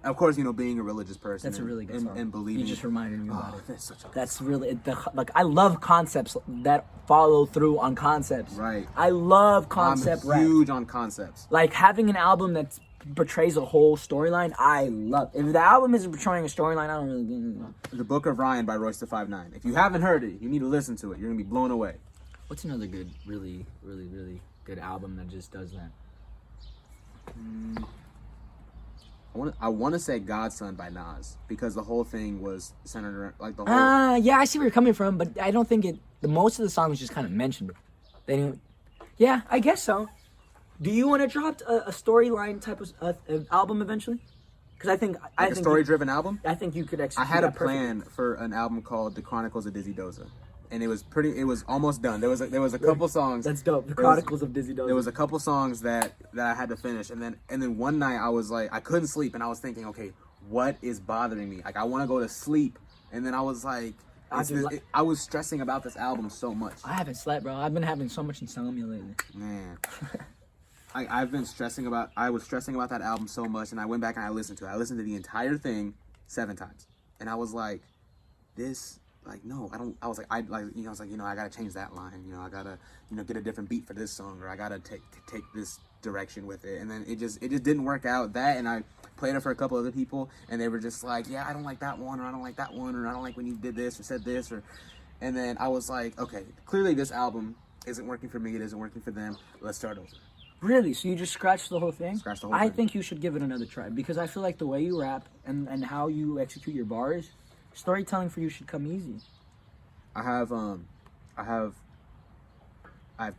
of course, being a religious person. That's a really good song. And believing. You just reminded me about it. That's such a good That's song. really like I love concepts that follow through on concepts. Right. I love concept I'm rap. huge on concepts. Like having an album that portrays a whole storyline. I love. If the album isn't portraying a storyline, I don't really. The Book of Ryan by Royce da 5'9". If you haven't heard it, you need to listen to it. You're gonna be blown away. What's another good, really good album that just does that? I want to say Godson by Nas, because the whole thing was centered around, like, the whole... Yeah, I see where you're coming from, but I don't think the most of the song was just kind of mentioned. They didn't... Yeah, I guess so. Do you want to drop a storyline type of album eventually? Because I think... I think a story-driven album? I think you could execute I had a that perfectly. plan for an album called The Chronicles of Dizzy Doza. And it was almost done. There was a couple songs. That's dope. The Chronicles of Dizzy Doza. There was a couple songs that I had to finish, and then one night I was like, I couldn't sleep, and I was thinking, okay, what is bothering me? Like, I want to go to sleep, and then I was like, I was stressing about this album so much. I haven't slept, bro. I've been having so much insomnia lately. Man, I was stressing about that album so much, and I went back and I listened to it. I listened to the entire thing 7 times, and I was like, this. Like, no, I don't. I was like, I was like, I gotta change that line. I gotta, get a different beat for this song, or I gotta take this direction with it. And then it just didn't work out. That, and I played it for a couple other people, and they were just like, yeah, I don't like that one, or I don't like that one, or I don't like when you did this or said this, or. And then I was like, okay, clearly this album isn't working for me. It isn't working for them. Let's start over. Really? So you just scratched the whole thing? Scratched the whole I thing. think you should give it another try, because I feel like the way you rap and how you execute your bars, storytelling for you should come easy. I have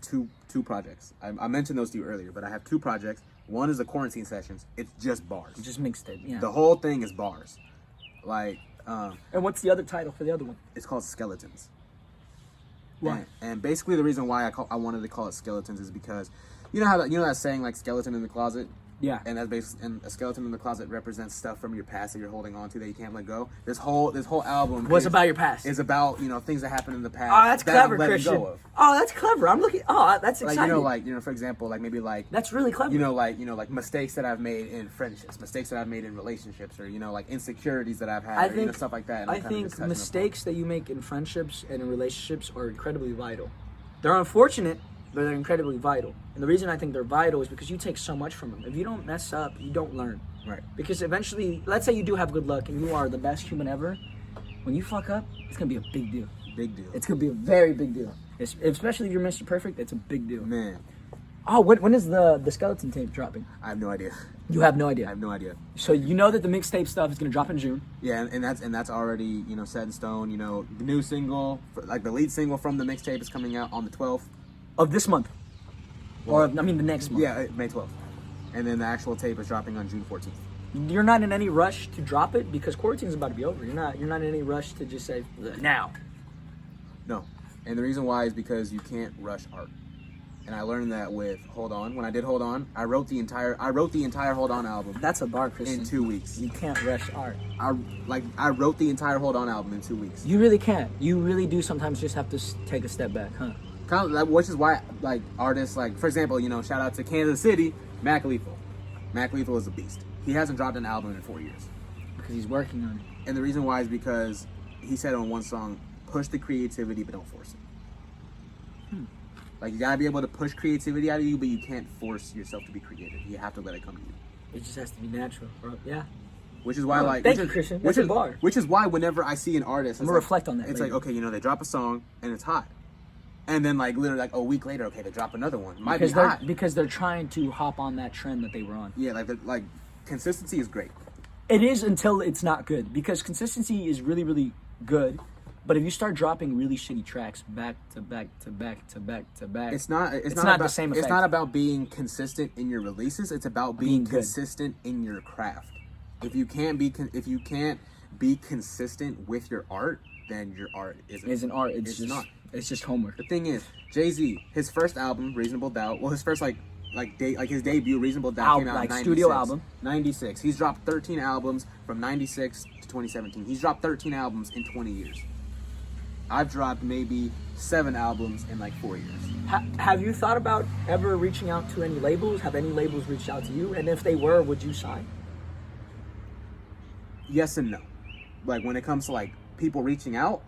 two projects. I mentioned those to you earlier, but I have 2 projects. One is the Quarantine Sessions. It's just bars. Just mixtape, yeah. The whole thing is bars. Like, And what's the other title for the other one? it's called Skeletons. Why? And basically the reason why I wanted to call it Skeletons is because you know that saying, like, skeleton in the closet? Yeah. And and a skeleton in the closet represents stuff from your past that you're holding on to that you can't let go. This whole album What's about your past? is about, things that happened in the past. Oh, that's that clever, I'm letting Christian. go of. Oh, that's clever. I'm looking. Oh, that's exciting. Like, for example, like, maybe like, that's really clever. like mistakes that I've made in friendships, mistakes that I've made in relationships, or, like, insecurities that I've had, I or, think stuff like that. And I I'm kinda think just touching mistakes that you make in friendships and in relationships are incredibly vital. They're unfortunate, but they're incredibly vital. And the reason I think they're vital is because you take so much from them. If you don't mess up, you don't learn. upon. Right. Because eventually, let's say you do have good luck and you are the best human ever. When you fuck up, it's gonna be a big deal. Big deal. It's gonna be a very big deal. Especially if you're Mr. Perfect, it's a big deal. Man, Oh, when is the skeleton tape dropping? I have no idea. You have no I idea. have no idea. So you know that the mixtape stuff is gonna drop in June. Yeah, and that's already, set in stone. The new single, like the lead single from the mixtape, is coming out on the 12th. Of this month. Or, the next month. Yeah, May 12th. And then the actual tape is dropping on June 14th. You're not in any rush to drop it because quarantine's about to be over. You're not in any rush to just say, now. No. And the reason why is because you can't rush art. And I learned that with Hold On. When I did Hold On, I wrote the entire Hold On album That's a bar, Christian. in 2 weeks. You can't rush art. I wrote the entire Hold On album in 2 weeks. You really can't. You really do sometimes just have to take a step back, huh? Which is why, like, artists, like, for example, shout out to Kansas City, Mac Lethal. Mac Lethal is a beast. He hasn't dropped an album in 4 years. Because he's working on it. And the reason why is because he said on one song, push the creativity, but don't force it. Like, you gotta be able to push creativity out of you, but you can't force yourself to be creative. You have to let it come to you. It just has to be natural, bro. Yeah. Which is why, Thank you, Christian. That's a bar. Which is why whenever I see an artist, I'm gonna reflect on that It's later. like, okay, they drop a song and it's hot. And then, like, literally, like, a week later, okay, they drop another one. Might be hot. Because they're trying to hop on that trend that they were on. Yeah, like consistency is great. It is until it's not good. Because consistency is really, really good. But if you start dropping really shitty tracks back to back to back to back to back, It's not about the same It's effect. not about being consistent in your releases. It's about being good. consistent in your craft. If you can't be consistent with your art, then your art isn't art. It's just not. It's just homework. The thing is, Jay-Z, his first album, Reasonable Doubt, well, his first, like, his debut, Reasonable Doubt, came out like in 96. studio album. 96. He's dropped 13 albums from 96 to 2017. He's dropped 13 albums in 20 years. I've dropped maybe 7 albums in like 4 years. Have you thought about ever reaching out to any labels? Have any labels reached out to you? And if they were, would you sign? Yes and no. Like when it comes to like people reaching out,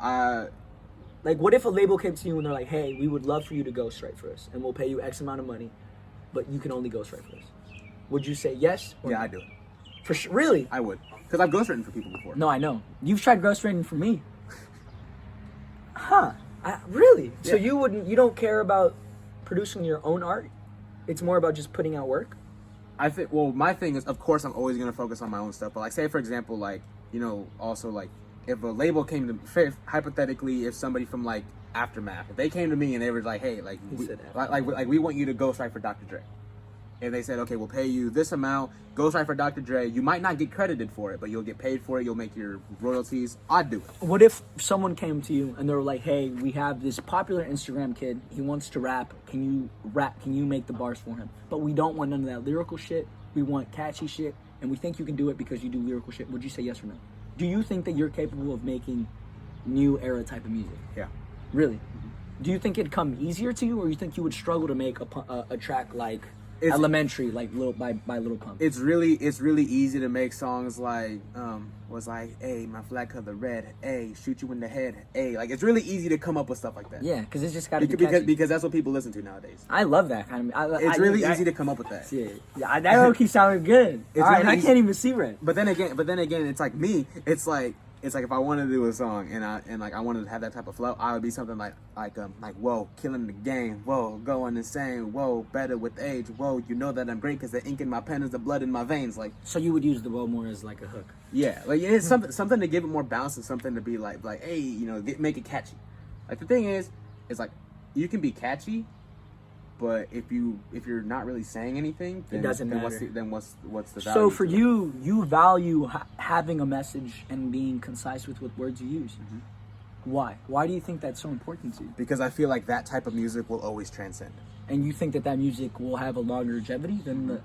Like, what if a label came to you and they're like, hey, we would love for you to ghostwrite for us, and we'll pay you X amount of money, but you can only ghostwrite for us? Would you say yes? Or yeah, no? I do it. For sure. Really? I would. Because I've ghostwritten for people before. No, I know. You've tried ghostwriting for me. Huh. Really? So Yeah. you don't care about producing your own art? It's more about just putting out work? I think, well, my thing is, of course, I'm always going to focus on my own stuff. But like, say, for example, like, you know, also like, if a label came to, hypothetically, if somebody from like Aftermath, if they came to me and they were like, hey, like, we want you to ghostwrite for Dr. Dre. And they said, okay, we'll pay you this amount, ghostwrite for Dr. Dre. You might not get credited for it, but you'll get paid for it. You'll make your royalties. I'd do it. What if someone came to you and they were like, hey, we have this popular Instagram kid. He wants to rap. Can you rap? Can you make the bars for him? But we don't want none of that lyrical shit. We want catchy shit. And we think you can do it because you do lyrical shit. Would you say yes or no? Do you think that you're capable of making new era type of music? Yeah. Really? Do you think it'd come easier to you, or you think you would struggle to make a track like Elementary, like by Little Pump? It's really easy to make songs like was like, hey, my flag color red, hey, shoot you in the head, hey, like it's really easy to come up with stuff like that. Yeah, because it's just got to be catchy. Because that's what people listen to nowadays. I love that kind of. It's really easy to come up with that. Yeah, that don't keep sounding good. It's All right, really I can't even see red. But then again, it's like me. It's like if I wanted to do a song and I wanted to have that type of flow, I would be something like whoa, killing the game, whoa, going insane, whoa, better with age, whoa, you know that I'm great because the ink in my pen is the blood in my veins, like. So you would use the whoa more as like a hook. Yeah, like it's something to give it more balance and something to be like hey, you know, make it catchy. Like the thing is like you can be catchy, but if you're not really saying anything, then it doesn't matter. What's the value? So for you value having a message and being concise with what words you use. Mm-hmm. Why? Why do you think that's so important to you? Because I feel like that type of music will always transcend. And you think that music will have a longer longevity than the.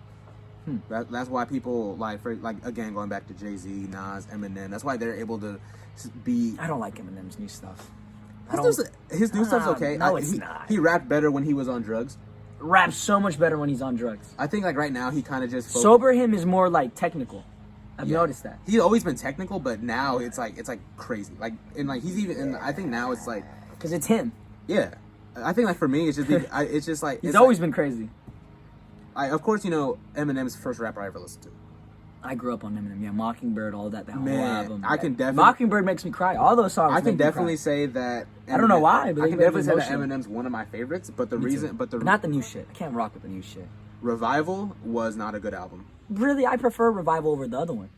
That's why people like again going back to Jay-Z, Nas, Eminem. That's why they're able to be. I don't like Eminem's new stuff. His new stuff's okay. No, it's not. He rapped better when he was on drugs. Raps so much better when he's on drugs. I think like right now he kind of just sober him is more like technical. I've noticed that. He's always been technical, but now it's like crazy. Like and like he's even. And I think now it's like because it's him. Yeah, I think like for me it's just like he's always been crazy. Of course, you know, Eminem's the first rapper I ever listened to. I grew up on Eminem. Yeah, Mockingbird, all that whole album. I can definitely. Mockingbird makes me cry. All those songs. I can definitely say that. Eminem, I don't know why, but I can definitely say that Eminem's one of my favorites. But not the new shit. I can't rock with the new shit. Revival was not a good album. Really, I prefer Revival over the other one.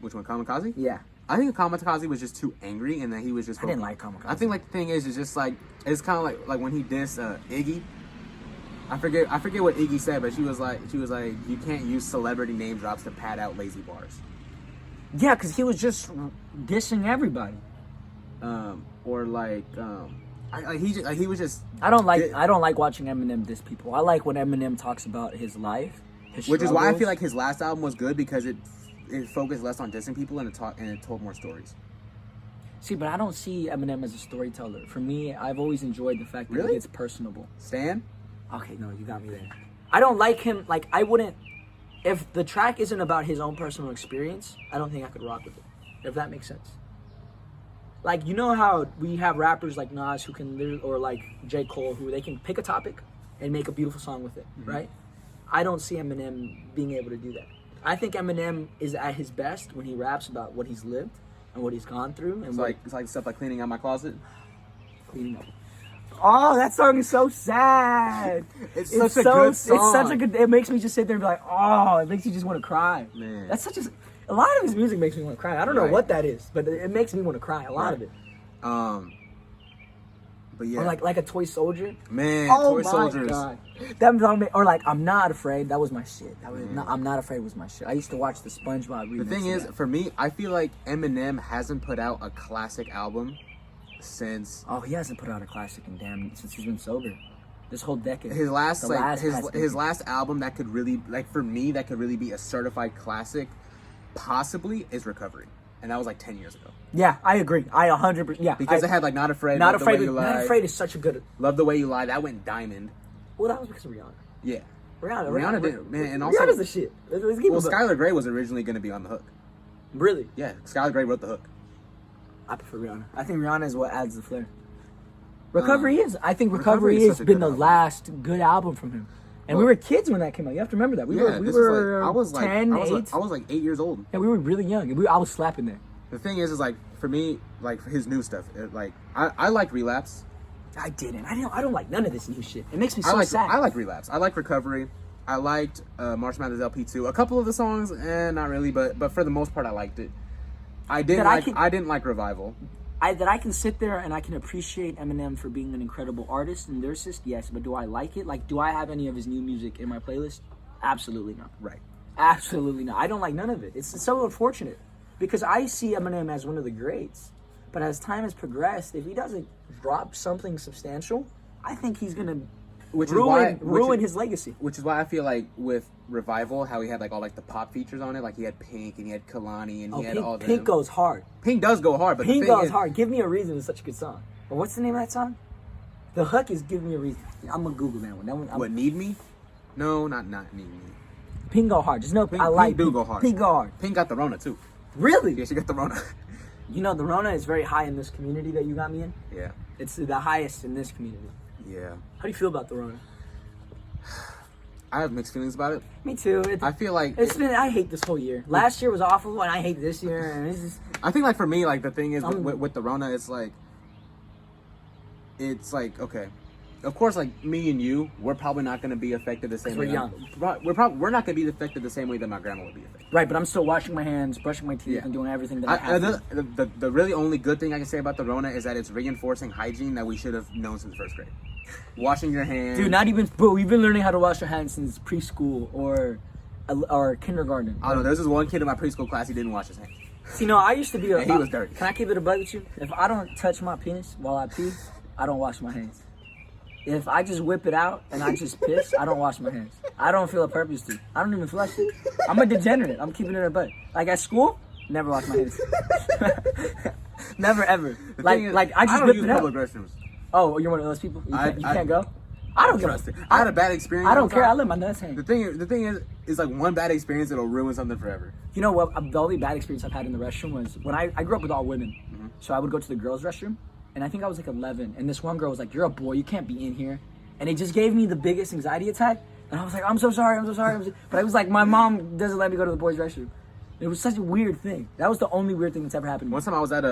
Which one, Kamikaze? Yeah. I think Kamikaze was just too angry, and that he was just. I didn't like Kamikaze. I think like the thing is just like it's kind of like when he dissed Iggy. I forget what Iggy said, but she was like, you can't use celebrity name drops to pad out lazy bars. Yeah, because he was just dissing everybody. He was just. I don't like watching Eminem diss people. I like when Eminem talks about his life, his which is why I feel like his last album was good because it focused less on dissing people and it told more stories. See, but I don't see Eminem as a storyteller. For me, I've always enjoyed the fact that he gets personable. Stan? Okay, no, you got me there. I don't like him. Like, I wouldn't. If the track isn't about his own personal experience, I don't think I could rock with it. If that makes sense. Like, you know how we have rappers like Nas who can literally, or like J. Cole, who they can pick a topic and make a beautiful song with it, right? I don't see Eminem being able to do that. I think Eminem is at his best when he raps about what he's lived and what he's gone through. And it's like stuff like cleaning out my closet. Cleaning up. Oh, that song is so sad. It's such a good song. It's such a good. It makes me just sit there and be like, oh, it makes you just want to cry. Man, that's such a lot of his music makes me want to cry. I don't know what that is, but it makes me want to cry. A lot of it. But yeah, or like a Toy Soldier. Man, oh Toy Soldiers. God. That song, or like I'm Not Afraid. That was my shit. I'm Not Afraid was my shit. I used to watch the SpongeBob remix. The thing is, for me, I feel like Eminem hasn't put out a classic album since. Oh, he hasn't put out a classic since he's been sober. This whole decade. His last The like last his past his decade. last album that could really like for me that could really be a certified classic, possibly is Recovery, and that was like 10 years ago. Yeah, I agree. I 100%. Yeah, Because it had like Not Afraid, Not Love Afraid. the Way You Not Lie, Afraid is such a good. Love the Way You Lie. That went diamond. Well, that was because of Rihanna. Yeah. Rihanna did, man, and also Rihanna's the shit. Let's keep well, it. Skylar Grey was originally going to be on the hook. Really, Yeah, Skylar Grey wrote the hook. I prefer Rihanna. I think Rihanna is what adds the flair. Recovery is. I think Recovery Recovery is has such a been good the album. last good album from him. And we Well- were kids when that came out. You have to remember that. We Yeah, were this is like, I was 10, like, 8. I was like 8 years old. Yeah, we were really young. And I was slapping there. The thing is like for me, like for his new stuff, I like Relapse. I didn't. I don't like none of this new shit. It makes me so I sad. like Relapse. I like Recovery. I liked March Madness LP 2. A couple of the songs, not really, but for the most part, I liked it. I didn't like Revival. That I can sit there and I can appreciate Eminem for being an incredible artist and lyricist, yes, but do I like it? Like, do I have any of his new music in my playlist? Absolutely not. Right. Absolutely not. I don't like none of it. It's so unfortunate because I see Eminem as one of the greats, but as time has progressed, if he doesn't drop something substantial, I think he's gonna ruin his legacy. Which is why I feel like with Revival, how he had like all like the pop features on it, like he had Pink and he had Kalani and he had all Pink them. goes hard. Pink does go hard, but Pink the thing goes is, hard. Give Me a Reason is such a good song. But what's the name of that song? The hook is Give Me a Reason. I'm gonna Google that one. What, Need Me? No, not Need Me. Pink go hard. Just know Pink, I like Pink do Pink. go hard. Pink go hard. Pink got the Rona too. Really? Yeah, she got the Rona. You know, the Rona is very high in this community that you got me in. Yeah. It's the highest in this community. Yeah. How do you feel about the Rona? I have mixed feelings about it. Me too. I feel like I hate this whole year. Last year was awful, and I hate this year. And it's just, I think like for me, like the thing is with the Rona, it's like okay, of course, like me and you, we're probably not going to be affected the same way. We're young. We're not going to be affected the same way that my grandma would be affected. right, but I'm still washing my hands, brushing my teeth, Yeah. and doing everything that I have to. The really only good thing I can say about the Rona is that it's reinforcing hygiene that we should have known since first grade. Washing your hands. Dude, not even. Bro, we've been learning how to wash our hands since preschool or kindergarten. I don't know. There's this one kid in my preschool class. He didn't wash his hands. See, no, I used to be a. And he was dirty. Can I keep it a bug with you? If I don't touch my penis while I pee, I don't wash my hands. If I just whip it out and I just piss, I don't wash my hands. I don't feel a purpose to. I don't even flush it. I'm a degenerate. I'm keeping it in a butt. Like at school, never wash my hands. Never ever. I I just don't whip use it out. public restrooms. Oh, you're one of those people. You I can't go. I don't Trust give it. a. I had a bad experience. I don't one care. time. I let my nuts hang. The thing is like one bad experience it'll ruin something forever. You know what? The only bad experience I've had in the restroom was when I grew up with all women. Mm-hmm. So I would go to the girls' restroom, and I think I was like 11. And this one girl was like, "You're a boy. You can't be in here." And it just gave me the biggest anxiety attack. And I was like, "I'm so sorry. I'm so sorry." But it was like my mom doesn't let me go to the boys' restroom. It was such a weird thing. That was the only weird thing that's ever happened to me. One time I was at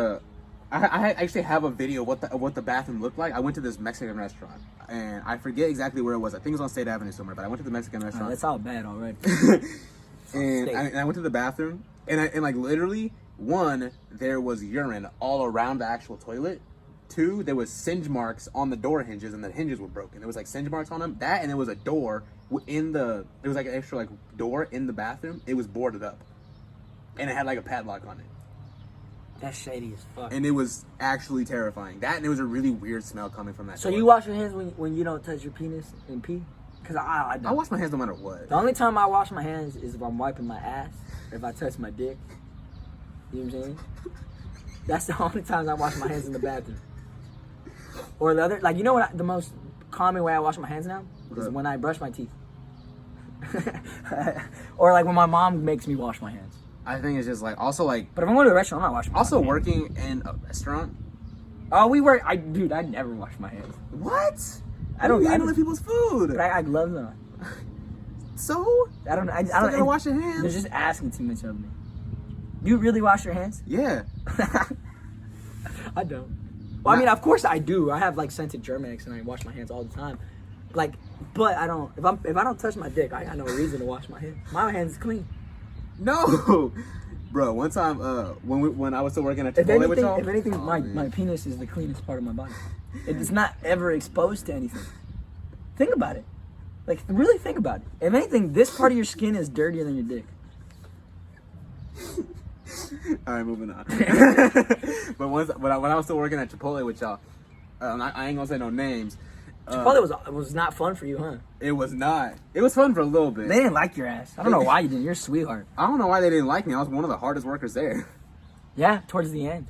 I actually have a video of what the bathroom looked like. I went to this Mexican restaurant, and I forget exactly where it was. I think it was on State Avenue somewhere, but I went to the Mexican restaurant. That's all bad already. and I went to the bathroom, and like literally, one, there was urine all around the actual toilet. Two, there was singe marks on the door hinges, and the hinges were broken. There was like singe marks on them. That, and there was a door it was like an extra like door in the bathroom. It was boarded up, and it had like a padlock on it. That's shady as fuck. And it was actually terrifying. That, and there was a really weird smell coming from that So door. you wash your hands when you don't touch your penis and pee? Because I don't. I wash my hands no matter what. The only time I wash my hands is if I'm wiping my ass, or if I touch my dick. You know what I'm saying? That's the only times I wash my hands in the bathroom. Or the other, like, you know what? The most common way I wash my hands now is when I brush my teeth. Or like when my mom makes me wash my hands. I think it's just like also like But if I'm going to the restaurant, I'm not washing my also hands. working in a restaurant. Oh, we work. Dude, I never wash my hands. What? I don't. You I eat don't other people's food. But I love them. So I don't. I still don't. gotta wash your They're hands. just asking too much of me. Do you really wash your hands? Yeah. I don't. Well, I mean, of course I do. I have like scented Germ-X and I wash my hands all the time. Like, but I don't. If I don't touch my dick, I got no reason to wash my hands. My hands is clean. No. Bro, one time when I was still working at Chipotle with y'all. If anything, oh, my man. penis is the cleanest part of my body. It is not ever exposed to anything. Think about it. Like, really think about it. If anything, this part of your skin is dirtier than your dick. All right, moving on. But when I was still working at Chipotle with y'all, I ain't gonna say no names. Chipotle was not fun for you, huh? It was not. It was fun for a little bit. They didn't like your ass. I don't know why you didn't. You're a sweetheart. I don't know why they didn't like me. I was one of the hardest workers there. Yeah, towards the end.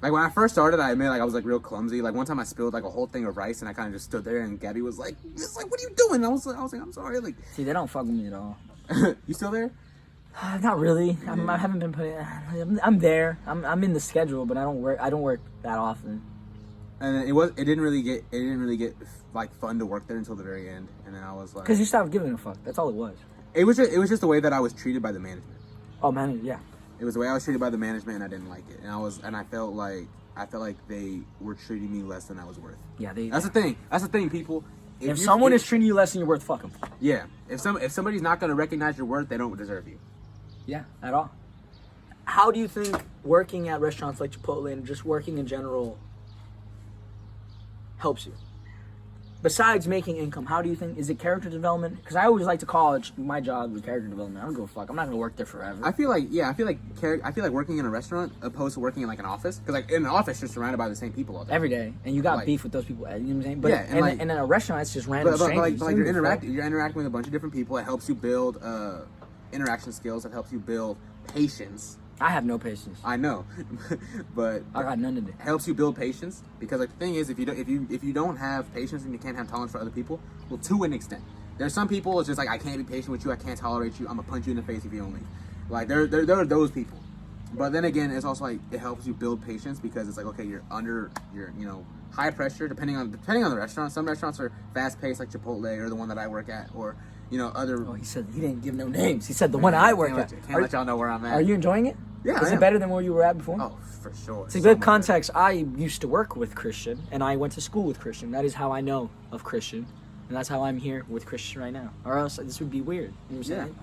Like when I first started, I admit I was like real clumsy. Like one time I spilled like a whole thing of rice and I kind of just stood there and Gabby was like, what are you doing? I was like, I'm sorry. Like, See, they don't fuck with me at all. you still there? Not really. I haven't been putting. I'm there. I'm in the schedule, but I don't work that often. And it didn't really get like fun to work there until the very end. And then I was like, Because you stopped giving a fuck. That's all it was. it was just the way that I was treated by the management. Oh man, yeah. It was the way I was treated by the management, and I didn't like it. And I felt like they were treating me less than I was worth. Yeah, That's the thing. That's the thing, people. If someone is treating you less than you're worth, fuck them. Yeah. If somebody's not gonna recognize your worth, they don't deserve you. Yeah, at all. How do you think working at restaurants like Chipotle and just working in general helps you? Besides making income, how do you think, is it character development? Because I always like to call my job character development. I don't give a fuck. I'm not gonna work there forever. I feel like working in a restaurant opposed to working in like an office, because like in an office you're surrounded by the same people all day. Every day, and you got Like- beef with those people. You know what I'm saying? But Yeah, and in a restaurant, it's just random But strangers. like you're interacting with a bunch of different people. It helps you build interaction skills. It helps you build patience. I have no patience. I know, but I got none of it. helps you build patience, because like the thing is, if you don't have patience and you can't have tolerance for other people, well, to an extent, there's some people it's just like, I can't be patient with you, I can't tolerate you, I'm gonna punch you in the face if you don't leave. Like there are those people, but then again, it's also like it helps you build patience, because it's like, okay, you're high pressure, depending on the restaurant. Some restaurants are fast paced, like Chipotle or the one that I work at, or other. Oh, he said he didn't give no names. He said the one I work at. Can't let y'all know where I'm at. Are you enjoying it? Yeah, Is I it am. better than where you were at before? Oh, for sure. To So good much context, I used to work with Christian, and I went to school with Christian. That is how I know of Christian, and that's how I'm here with Christian right now. Or else this would be weird. You know what I'm saying?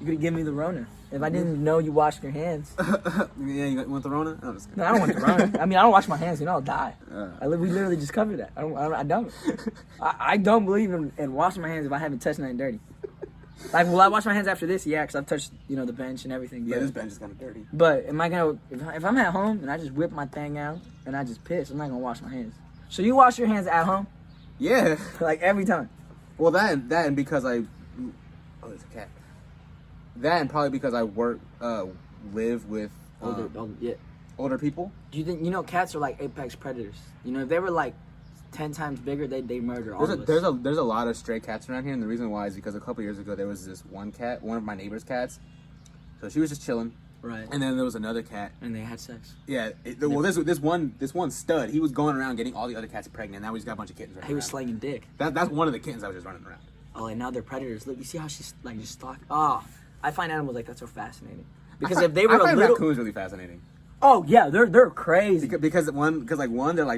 You could give me the Rona. If I didn't know you washed your hands. better. Yeah, you want the Rona? I'm just kidding. No, I don't want the Rona. I mean, I don't wash my hands. I'll die. We literally just covered that. I don't. I don't believe in washing my hands if I haven't touched nothing dirty. Like, will I wash my hands after this? Yeah, because I've touched, the bench and everything. Yeah, but, this bench is kind of dirty. But am I going to, if I'm at home and I just whip my thing out and I just piss, I'm not going to wash my hands. So you wash your hands at home? Yeah. Like, every time? Well, that and because oh, it's a cat. That and probably because I live with older people. Do you think, cats are like apex predators? If they were like 10 times bigger, they murder all of us. There's a lot of stray cats around here, and the reason why is because a couple years ago there was this one cat, one of my neighbor's cats. So she was just chilling, Right. and then there was another cat. And they had sex. Yeah, this one stud, he was going around getting all the other cats pregnant. Now he's got a bunch of kittens. He was slinging dick. That's one of the kittens that was just running around. Oh, and now they're predators. Look, you see how she's like just stalking? Oh, I find animals like that so fascinating. Because if they were I find a little, raccoons really fascinating. oh yeah, they're crazy. Because they're like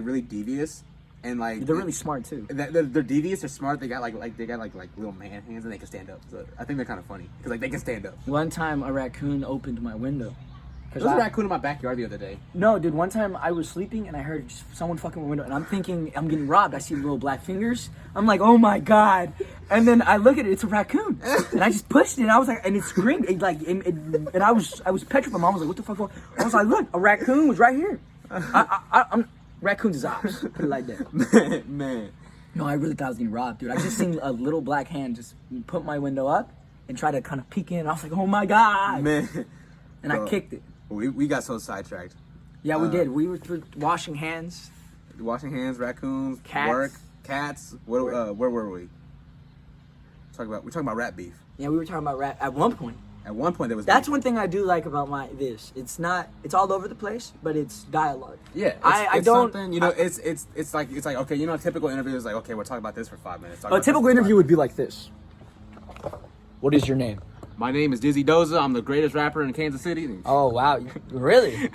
really devious. And like They're really smart too. They're devious. They're smart. They got like little man hands, and they can stand up. So I think they're kind of funny because like they can stand up. One time, a raccoon opened my window. There was a raccoon in my backyard the other day. No, dude. One time I was sleeping and I heard someone fucking my window, and I'm thinking I'm getting robbed. I see little black fingers. I'm like, oh my god! And then I look at it. It's a raccoon, and I just pushed it. And I was like, and it screamed. And I was petrified. My mom was like, what the fuck? I was like, look, a raccoon was right here. I'm raccoons is ops. Put it like that. Man. No, I really thought I was getting robbed, dude. I just seen a little black hand just put my window up and try to kind of peek in. I was like, oh my god! Man. And I kicked it. We got so sidetracked. Yeah, we did. We were washing hands. Washing hands, raccoons, Cats. work, cats. Where were we? We're talking about rat beef. Yeah, we were talking about rap at one point. At one point there was That's beef. one thing I do like about this. It's all over the place, but it's dialogue. Yeah, I don't. Something, it's like okay, a typical interview is like, okay, we're talking about this for 5 minutes. A typical interview would be like this. What is your name? My name is Dizzy Doza. I'm the greatest rapper in Kansas City. Oh wow, really?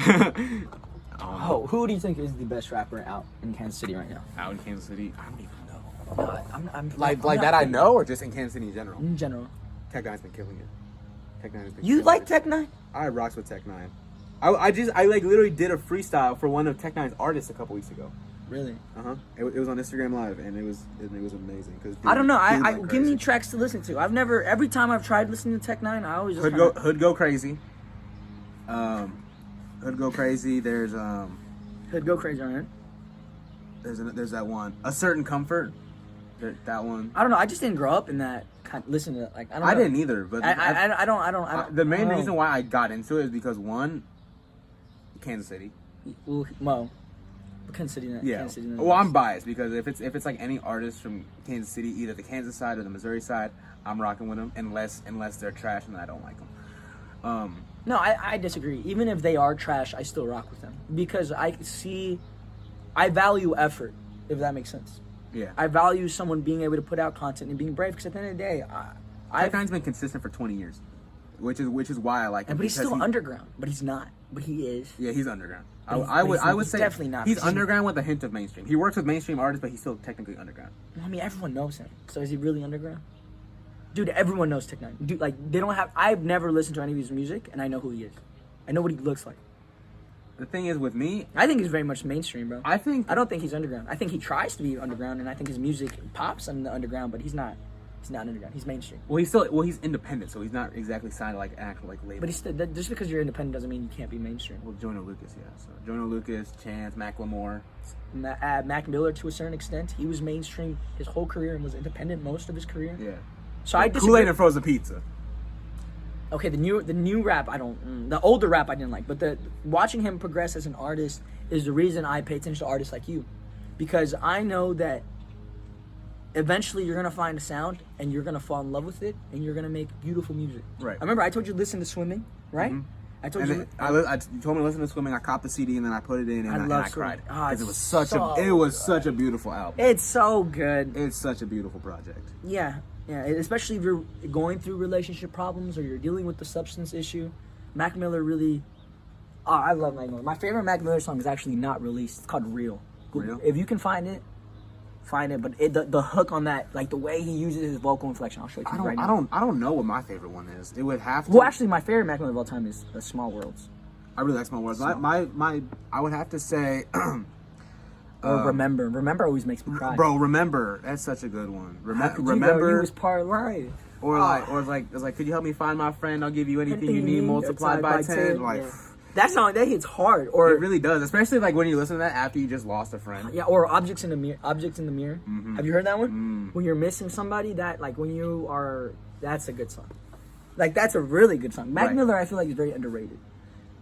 Oh, who do you think is the best rapper out in Kansas City right now? Out in Kansas City, I don't even know. No, I'm Like I'm that not- I know, or just in Kansas City in general. in general. Tech Nine's been killing it. Tech Nine has been. You killing like it. Tech Nine? I rocks with Tech Nine. I like literally did a freestyle for one of Tech Nine's artists a couple weeks ago. Really? It was on Instagram Live, and it was amazing. Cause I don't know. dude I went give me crazy. tracks to listen to. Every time I've tried listening to Tech Nine, I always just Hood go crazy. Hood go crazy. There's Hood go crazy on it. there's that one. A certain comfort. That one. I don't know. I just didn't grow up in that kind. Listen to like I don't. I know. didn't either, but I don't. the main I don't reason know. why I got into it is because one, Kansas City. Well, Kansas City. Yeah. Kansas City, Well, I'm biased because if it's like any artist from Kansas City, either the Kansas side or the Missouri side, I'm rocking with them unless they're trash and I don't like them. No, I disagree. Even if they are trash, I still rock with them because I value effort. If that makes sense. Yeah. I value someone being able to put out content and being brave because at the end of the day, Tech Nine's been consistent for 20 years, which is why I like him. but he's because still underground. But he's not. But he is. Yeah, he's underground. But I would he's say definitely not. He's underground with a hint of mainstream. He works with mainstream artists, but he's still technically underground. I mean, everyone knows him. So is he really underground? Dude, everyone knows Tech Nine. Dude, like they don't have. I've never listened to any of his music, and I know who he is. I know what he looks like. The thing is with me, I think he's very much mainstream, bro. I don't think he's underground. I think he tries to be underground, and I think his music pops in the underground, but he's not. He's not underground. He's mainstream. he's independent, so he's not exactly signed to like an actual like label. But he's still, just because you're independent doesn't mean you can't be mainstream. Well, Joyner Lucas, yeah. So Joyner Lucas, Chance, Macklemore. Mac Miller, to a certain extent, he was mainstream his whole career and was independent most of his career. Yeah. So I disagree. Kool-Aid and frozen pizza. Okay, the new rap I don't. The older rap I didn't like, but the watching him progress as an artist is the reason I pay attention to artists like you, because I know that eventually you're gonna find a sound and you're gonna fall in love with it and you're gonna make beautiful music. Right. I remember I told you to listen to Swimming, right? Mm-hmm. I told And you. then you told me to listen to Swimming. I copped the CD and then I put it in and I love cried Swimming. Ah, because it's it was so such a beautiful album. It's so good. It's such a beautiful project. Yeah, especially if you're going through relationship problems or you're dealing with the substance issue. Mac Miller really. Oh, I love Mac Miller. My favorite Mac Miller song is actually not released. It's called Real. Real? If you can find it. But the hook on that, like the way he uses his vocal inflection, I'll show it to you right now. I don't know what my favorite one is. It would have to. Well, actually, my favorite Mac Miller of all time is Small Worlds. I really like Small Worlds. My I would have to say. Or Remember. Remember always makes me cry. Bro, Remember. That's such a good one. How could you, Remember. though? He was part of life. Or it's like, could you help me find my friend? I'll give you anything you need multiplied by 10. Like, yeah. That song, that hits hard. Or it really does, especially like when you listen to that after you just lost a friend. yeah, or Objects in the Mirror. Mm-hmm. Have you heard that one? When you're missing somebody, that like when you are, that's a good song. Like that's a really good song. Mac Right. Miller, I feel like is very underrated.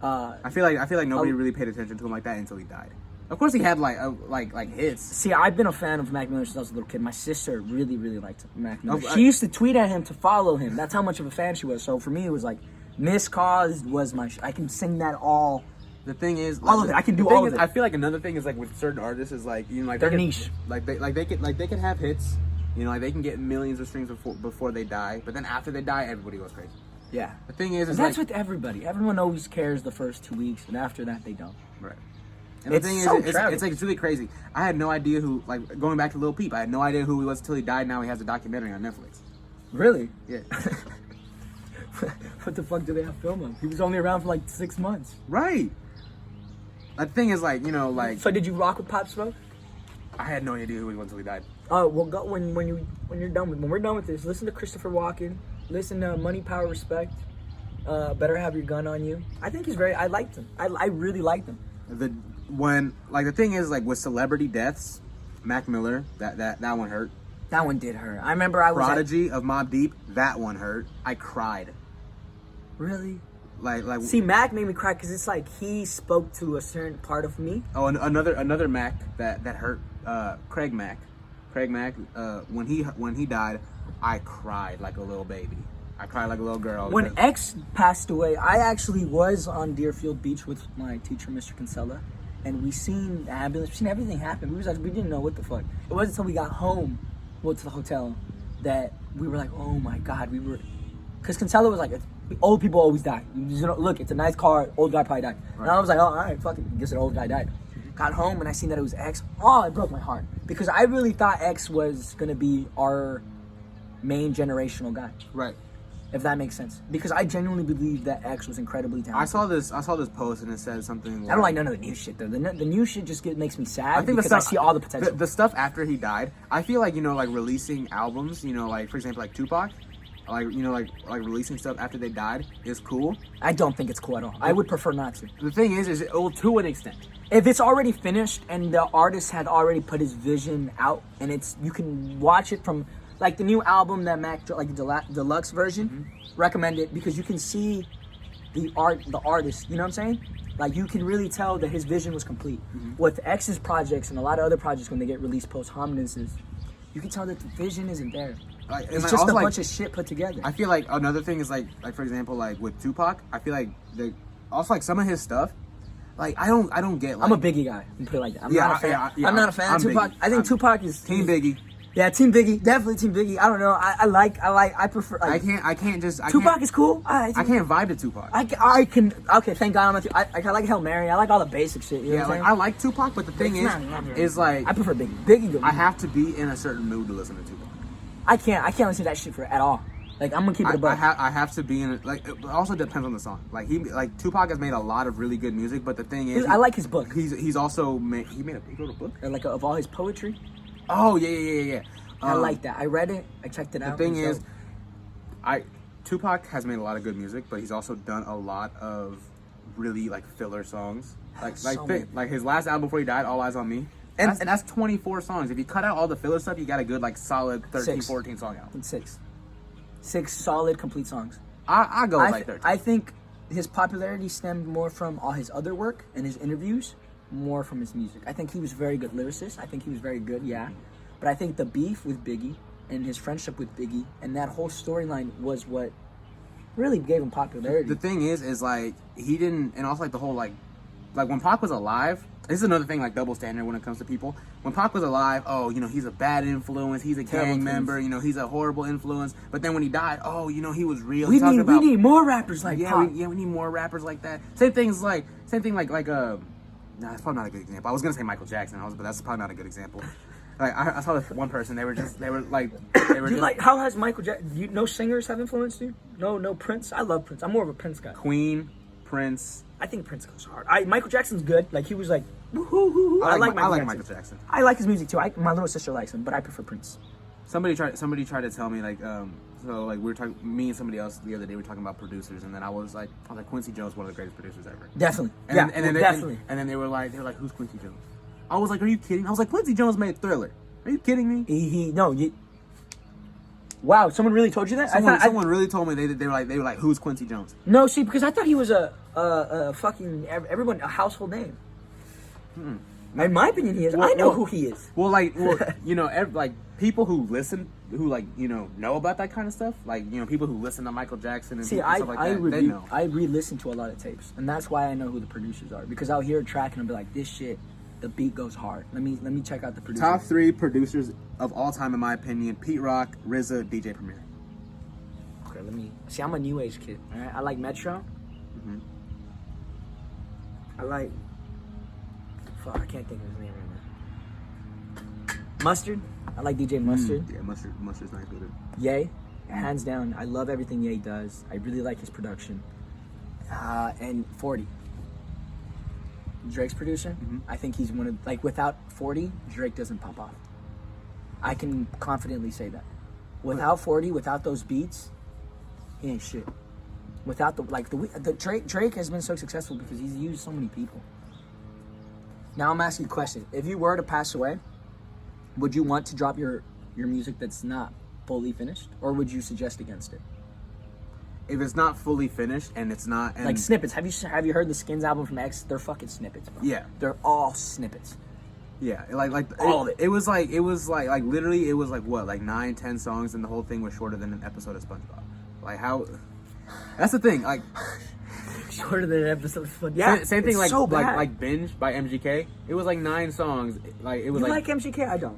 I feel like nobody really paid attention to him like that until he died. Of course, he had like hits. See, I've been a fan of Mac Miller since I was a little kid. My sister really, really liked Mac Miller. Oh, She used to tweet at him to follow him. That's how much of a fan she was. So for me, it was like, Miss Cause was my. I can sing that all. The thing is, All of it. I can do the thing all of is, it. I feel like another thing is like with certain artists is like like They're they can- niche. They can have hits. Like they can get millions of streams before they die, but then after they die, everybody goes crazy. Yeah. The thing is And like, that's with everybody. Everyone always cares the first 2 weeks, and after that, they don't. right. And It's the thing so is, tragic. it's like it's really crazy. I had no idea who, like going back to Lil Peep, I had no idea who he was until he died. Now he has a documentary on Netflix. Really? Yeah. What the fuck do they have film of? He was only around for like 6 months. Right. The thing is, like So did you rock with Pop Smoke? I had no idea who he was until he died. Well, go when we're done with this, listen to Christopher Walken. Listen to Money, Power, Respect. Better Have Your Gun on You. I think he's I liked him. I really liked him. The thing is, like with celebrity deaths, Mac Miller, that one hurt. That one did hurt. I remember I was Prodigy of Mobb Deep, that one hurt. I cried. really. Like See, Mac made me cry because it's like he spoke to a certain part of me. oh, and another Mac that hurt. Craig Mack, when he died, I cried like a little baby. I cried like a little girl. When because- X passed away, I actually was on Deerfield Beach with my teacher, Mr. Kinsella, and we seen the ambulance, we seen everything happen. We didn't know what the fuck. It wasn't until we got home, to the hotel, that we were like, oh my god, because Kinsella was like, old people always die. Look, it's a nice car, old guy probably died. Right. And I was like, oh, all right, fuck it, I guess an old guy died. Got home and I seen that it was X. Oh, it broke my heart because I really thought X was gonna be our main generational guy. right. If that makes sense, because I genuinely believe that X was incredibly talented. I saw this post and it said something. Like, I don't like none of the new shit though. The new shit just makes me sad. I think because I see all the potential. The stuff after he died, I feel like like releasing albums. Like for example, like Tupac. like releasing stuff after they died is cool. I don't think it's cool at all. I would prefer not to. The thing is to an extent. If it's already finished and the artist had already put his vision out, and you can watch it from like the new album that Mac, like the deluxe version, recommend it because you can see the artist. You know what I'm saying? Like you can really tell that his vision was complete. With X's projects and a lot of other projects when they get released posthumously, you can tell that the vision isn't there. It's just a bunch of shit put together. I feel like another thing is like for example, like with Tupac, I feel like also like some of his stuff. Like I don't get. Like, I'm a Biggie guy. You put it like that. I'm not a fan. I'm not a fan of Tupac. Biggie. I think Tupac is Team Biggie. Yeah, Team Biggie. Definitely Team Biggie. I don't know. I prefer. Like, I can't just. Tupac is cool. I can't vibe to Tupac. I can. Okay, thank God I'm not. I like Hail Mary. I like all the basic shit. You know what I'm saying? I like Tupac, but the thing is like I prefer Biggie. Biggie. I have to be in a certain mood to listen to Tupac. I can't listen to that shit at all. Like I'm gonna keep it a buck. I have to be in it. Like it also depends on the song. Like Tupac has made a lot of really good music, but the thing is, I like his book. He's also he wrote a book. Or like of all his poetry. Oh yeah. I like that. I read it. I checked it out. The thing is, Tupac has made a lot of good music, but he's also done a lot of really like filler songs. Like his last album before he died, All Eyes on Me. And that's 24 songs. If you cut out all the filler stuff, you got a good like solid 13, 14 song album. Six solid complete songs. I go with like 13. I think his popularity stemmed more from all his other work and his interviews, more from his music. I think he was a very good lyricist. I think he was very good, yeah. But I think the beef with Biggie and his friendship with Biggie and that whole storyline was what really gave him popularity. The thing is like he didn't, and also like the whole like when Pac was alive. This is another thing, like double standard when it comes to people. When Pac was alive, oh, he's a bad influence. He's a gang member. He's a horrible influence. But then when he died, oh, he was real. We need more rappers like Pac. We need more rappers like that. Same thing like nah, that's probably not a good example. I was gonna say Michael Jackson, but that's probably not a good example. Like I saw this one person. They were like, how has Michael Jackson? No singers have influenced you? No Prince. I love Prince. I'm more of a Prince guy. Queen, Prince. I think Prince goes hard. Michael Jackson's good. Like he was like, woo-hoo-hoo-hoo. I like Michael Jackson. I like his music too. My little sister likes him, but I prefer Prince. Somebody tried to tell me like so like we were talking, me and somebody else the other day we were talking about producers, and then I was like Quincy Jones, one of the greatest producers ever. Definitely. Definitely. And then they were like who's Quincy Jones? I was like, are you kidding? I was like, Quincy Jones made Thriller. Are you kidding me? Wow, someone really told you that? Someone really told me they were like, who's Quincy Jones? No, see, because I thought he was a fucking a household name. In my opinion, he is. I know who he is. Like people who listen, who know about that kind of stuff, people who listen to Michael Jackson and stuff like that, they know. I re-listen to a lot of tapes, and that's why I know who the producers are, because I'll hear a track and I'll be like, this shit. The beat goes hard. Let me check out the producers. Top 3 producers of all time, in my opinion: Pete Rock, RZA, DJ Premier. Okay, let me see. I'm a new age kid. All right, I like Metro. I like. Fuck, I can't think of his name right now. Mustard. I like DJ Mustard. Yeah, Mustard's nice with it. Ye, hands down. I love everything Ye does. I really like his production. And 40. Drake's producer. I think he's one of without 40, Drake doesn't pop off. I can confidently say that. Without 40, without those beats, he ain't shit. Without the Drake has been so successful because he's used so many people. Now I'm asking you a question. If you were to pass away, would you want to drop your music that's not fully finished, or would you suggest against it? If it's not fully finished and it's not like snippets, have you heard the Skins album from X? They're fucking snippets, bro. Yeah, they're all snippets. Yeah, all of it. It was like literally it was what 9-10 songs, and the whole thing was shorter than an episode of SpongeBob. Like how? That's the thing. Like shorter than an episode of SpongeBob. Yeah, same thing. Like so like Binge by MGK. It was like 9 songs. Like it was. You like MGK? I don't.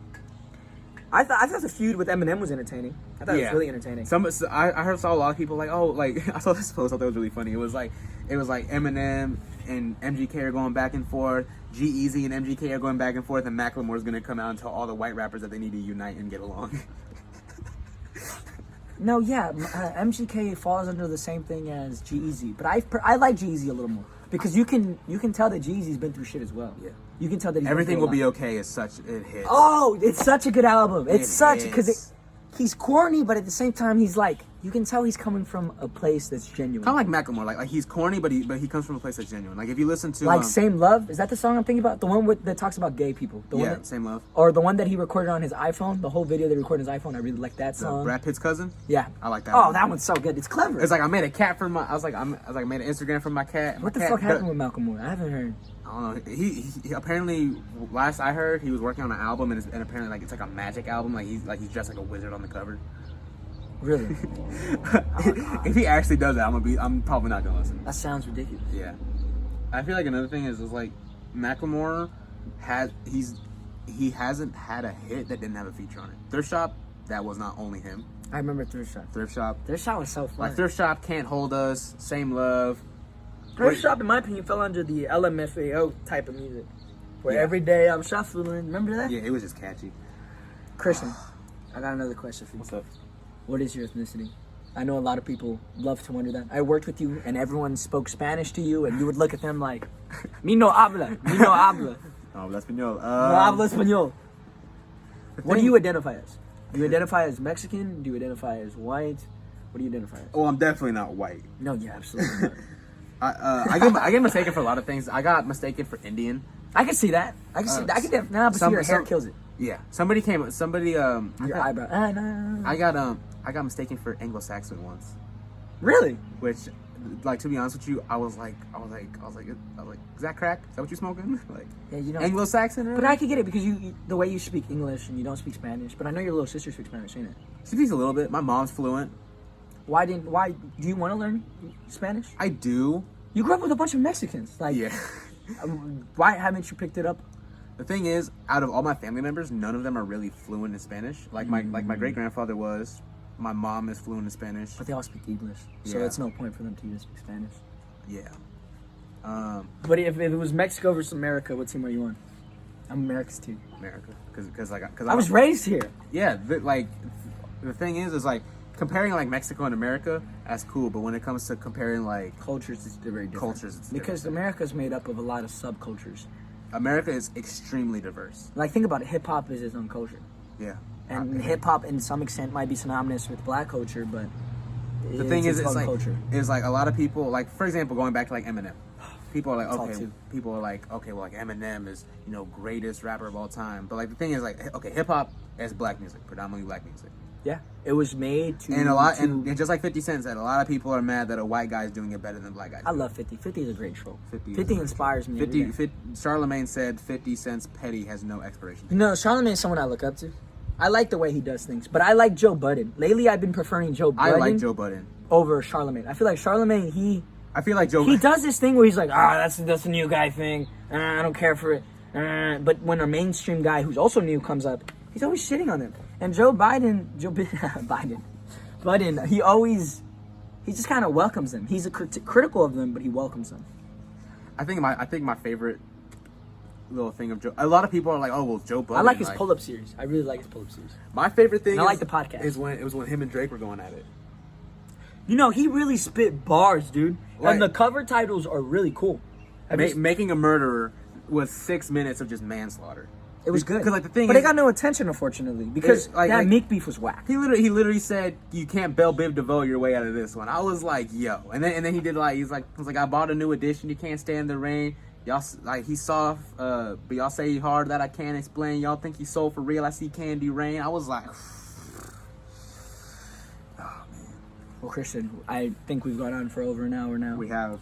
I thought the feud with Eminem was entertaining. I thought it was really entertaining. I saw a lot of people like, I saw this post. I thought it was really funny. It was like Eminem and MGK are going back and forth. G-Eazy and MGK are going back and forth, and Macklemore's gonna come out and tell all the white rappers that they need to unite and get along. No, yeah, MGK falls under the same thing as G-Eazy, but I like G-Eazy a little more because you can tell that G-Eazy's been through shit as well. Yeah. You can tell that Everything Will Be Okay is such it hits. Oh, it's such a good album. It's such because he's corny, but at the same time, he's like, you can tell he's coming from a place that's genuine. Kind of like Macklemore, like he's corny, but he comes from a place that's genuine. Like if you listen to like Same Love, is that the song I'm thinking about? The one that talks about gay people. The one that, Same Love, or the one that he recorded on his iPhone. The whole video that he recorded on his iPhone. I really like that song. Brad Pitt's cousin. Yeah, I like that. Oh, one. that one's so good. It's clever. It's like I made a cat for my. I made an Instagram for my cat. What the fuck happened with Macklemore? I haven't heard. I don't know. He apparently, last I heard, he was working on an album, and apparently like it's like a magic album. Like he's dressed like a wizard on the cover. Really? If he actually does that, I'm probably not gonna listen. That sounds ridiculous. Yeah. I feel like another thing is like Macklemore he hasn't had a hit that didn't have a feature on it. Thrift Shop, that was not only him. I remember Thrift Shop. Thrift Shop was so fun. like Thrift Shop, Can't Hold Us, Same Love. Thrift Shop, in my opinion, fell under the LMFAO type of music. Where every day I'm shuffling. Remember that? Yeah, it was just catchy. Christian, I got another question for you. What's up? What is your ethnicity? I know a lot of people love to wonder that. I worked with you, and everyone spoke Spanish to you, and you would look at them like, "Mi no habla, mi no habla, Oh, habla español. no habla español." What do you identify as? Do you identify as Mexican? Do you identify as white? What do you identify as? Oh, I'm definitely not white. No, yeah, absolutely not. I get mistaken for a lot of things. I got mistaken for Indian. I can see that. I can see that. I can definitely. Nah, but see, your hair kills it. Yeah. Somebody Your eyebrow. No. I got mistaken for Anglo-Saxon once. Really? Which, like, to be honest with you, I was like, is that crack? Is that what you smoking? Like, Yeah, you know. Anglo-Saxon? Really? But I could get it because the way you speak English and you don't speak Spanish. But I know your little sister speaks Spanish, ain't it? She speaks a little bit. My mom's fluent. Why do you want to learn Spanish? I do. You grew up with a bunch of Mexicans. Like, Yeah. Why haven't you picked it up? The thing is, out of all my family members, none of them are really fluent in Spanish. Like my great grandfather was. My mom is fluent in Spanish. But they all speak English, so Yeah. it's no point for them to even speak Spanish. Yeah. But if it was Mexico versus America, what team are you on? I'm America's team. America, because I was raised here. Yeah, the thing is like comparing like Mexico and America, that's cool. But when it comes to comparing like Cultures, it's very different. cultures, it's Because different. America's made up of a lot of subcultures. America is extremely diverse. Like, think about it. Hip hop is its own culture. Yeah. And hip hop, in some extent, might be synonymous with black culture, but The thing is, its it's own like culture. it's like a lot of people, like for example, going back to like Eminem. People are like, Talk okay, to. people are like, okay, well, like Eminem is, greatest rapper of all time. But like the thing is, like, okay, hip hop is black music, predominantly black music, Yeah, it was made to. and and just like 50 Cent said, a lot of people are mad that a white guy is doing it better than black guys. I love 50. 50 is a great troll. 50 50 inspires me. every day. Charlemagne said 50 cents petty has no expiration date. No, Charlamagne is someone I look up to. I like the way he does things, but I like Joe Budden. Lately, I've been preferring Joe Budden I like Joe Budden. over Charlamagne. I feel like Charlamagne, I feel like Joe. he does this thing where he's like, that's a new guy thing. I don't care for it. But when a mainstream guy who's also new comes up, he's always shitting on them. And Budden, he just kind of welcomes them. He's critical of them, but he welcomes them. I think my favorite little thing of Joe. A lot of people are like, oh well, Joe Budden. I like his pull-up series. I really like his pull-up series. My favorite thing. And I like the podcast. Is when it was when him and Drake were going at it. He really spit bars, dude. Like- And the cover titles are really cool. Making a murderer was 6 minutes of just manslaughter. It was good. Because like the thing, but is, it got no attention, unfortunately, because like- that like- Meek beef was whack. he literally said you can't Bell Biv DeVoe your way out of this one. I was like, yo, and then he did like he was like I bought a new edition. You can't stand the rain. Y'all like he's soft, but y'all say he hard that I can't explain. Y'all think he's sold for real. I see candy rain. I was like, Well, Christian, I think we've gone on for over an hour now. we have.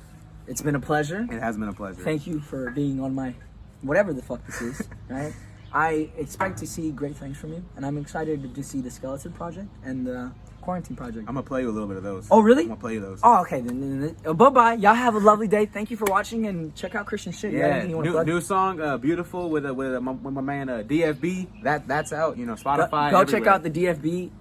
It's been a pleasure. It has been a pleasure. Thank you for being on my whatever the fuck this is. Right? I expect to see great things from you, and I'm excited to see the Skeleton Project and the Quarantine Project. I'm gonna play you a little bit of those. Oh, really? I'm gonna play you those. Oh, okay. Then bye-bye. Y'all have a lovely day. Thank you for watching, and check out Christian shit. You got Yeah, anything you wanna plug? new song, "Beautiful" with my man DFB. That's out. Spotify. Go check everywhere. out the DFB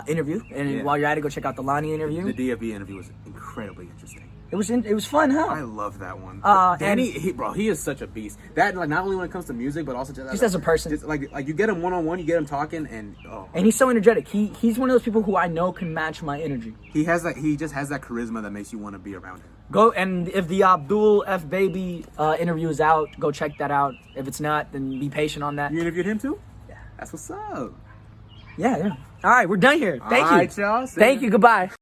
interview, and Yeah. while you're at it, go check out the Lonnie interview. The DFB interview was incredibly interesting. It was fun, huh? I love that one. and- Danny, he is such a beast. That like not only when it comes to music, but also just as a person. Just, like you get him one on one, you get him talking, and And he's so energetic. He's one of those people who I know can match my energy. he just has that charisma that makes you want to be around him. Go, and if the Abdul F Baby interview is out, go check that out. If it's not, then be patient on that. You interviewed him too? Yeah. That's what's up. Yeah. All right, we're done here. Thank All you. right, y'all. See Thank ya. you. Goodbye.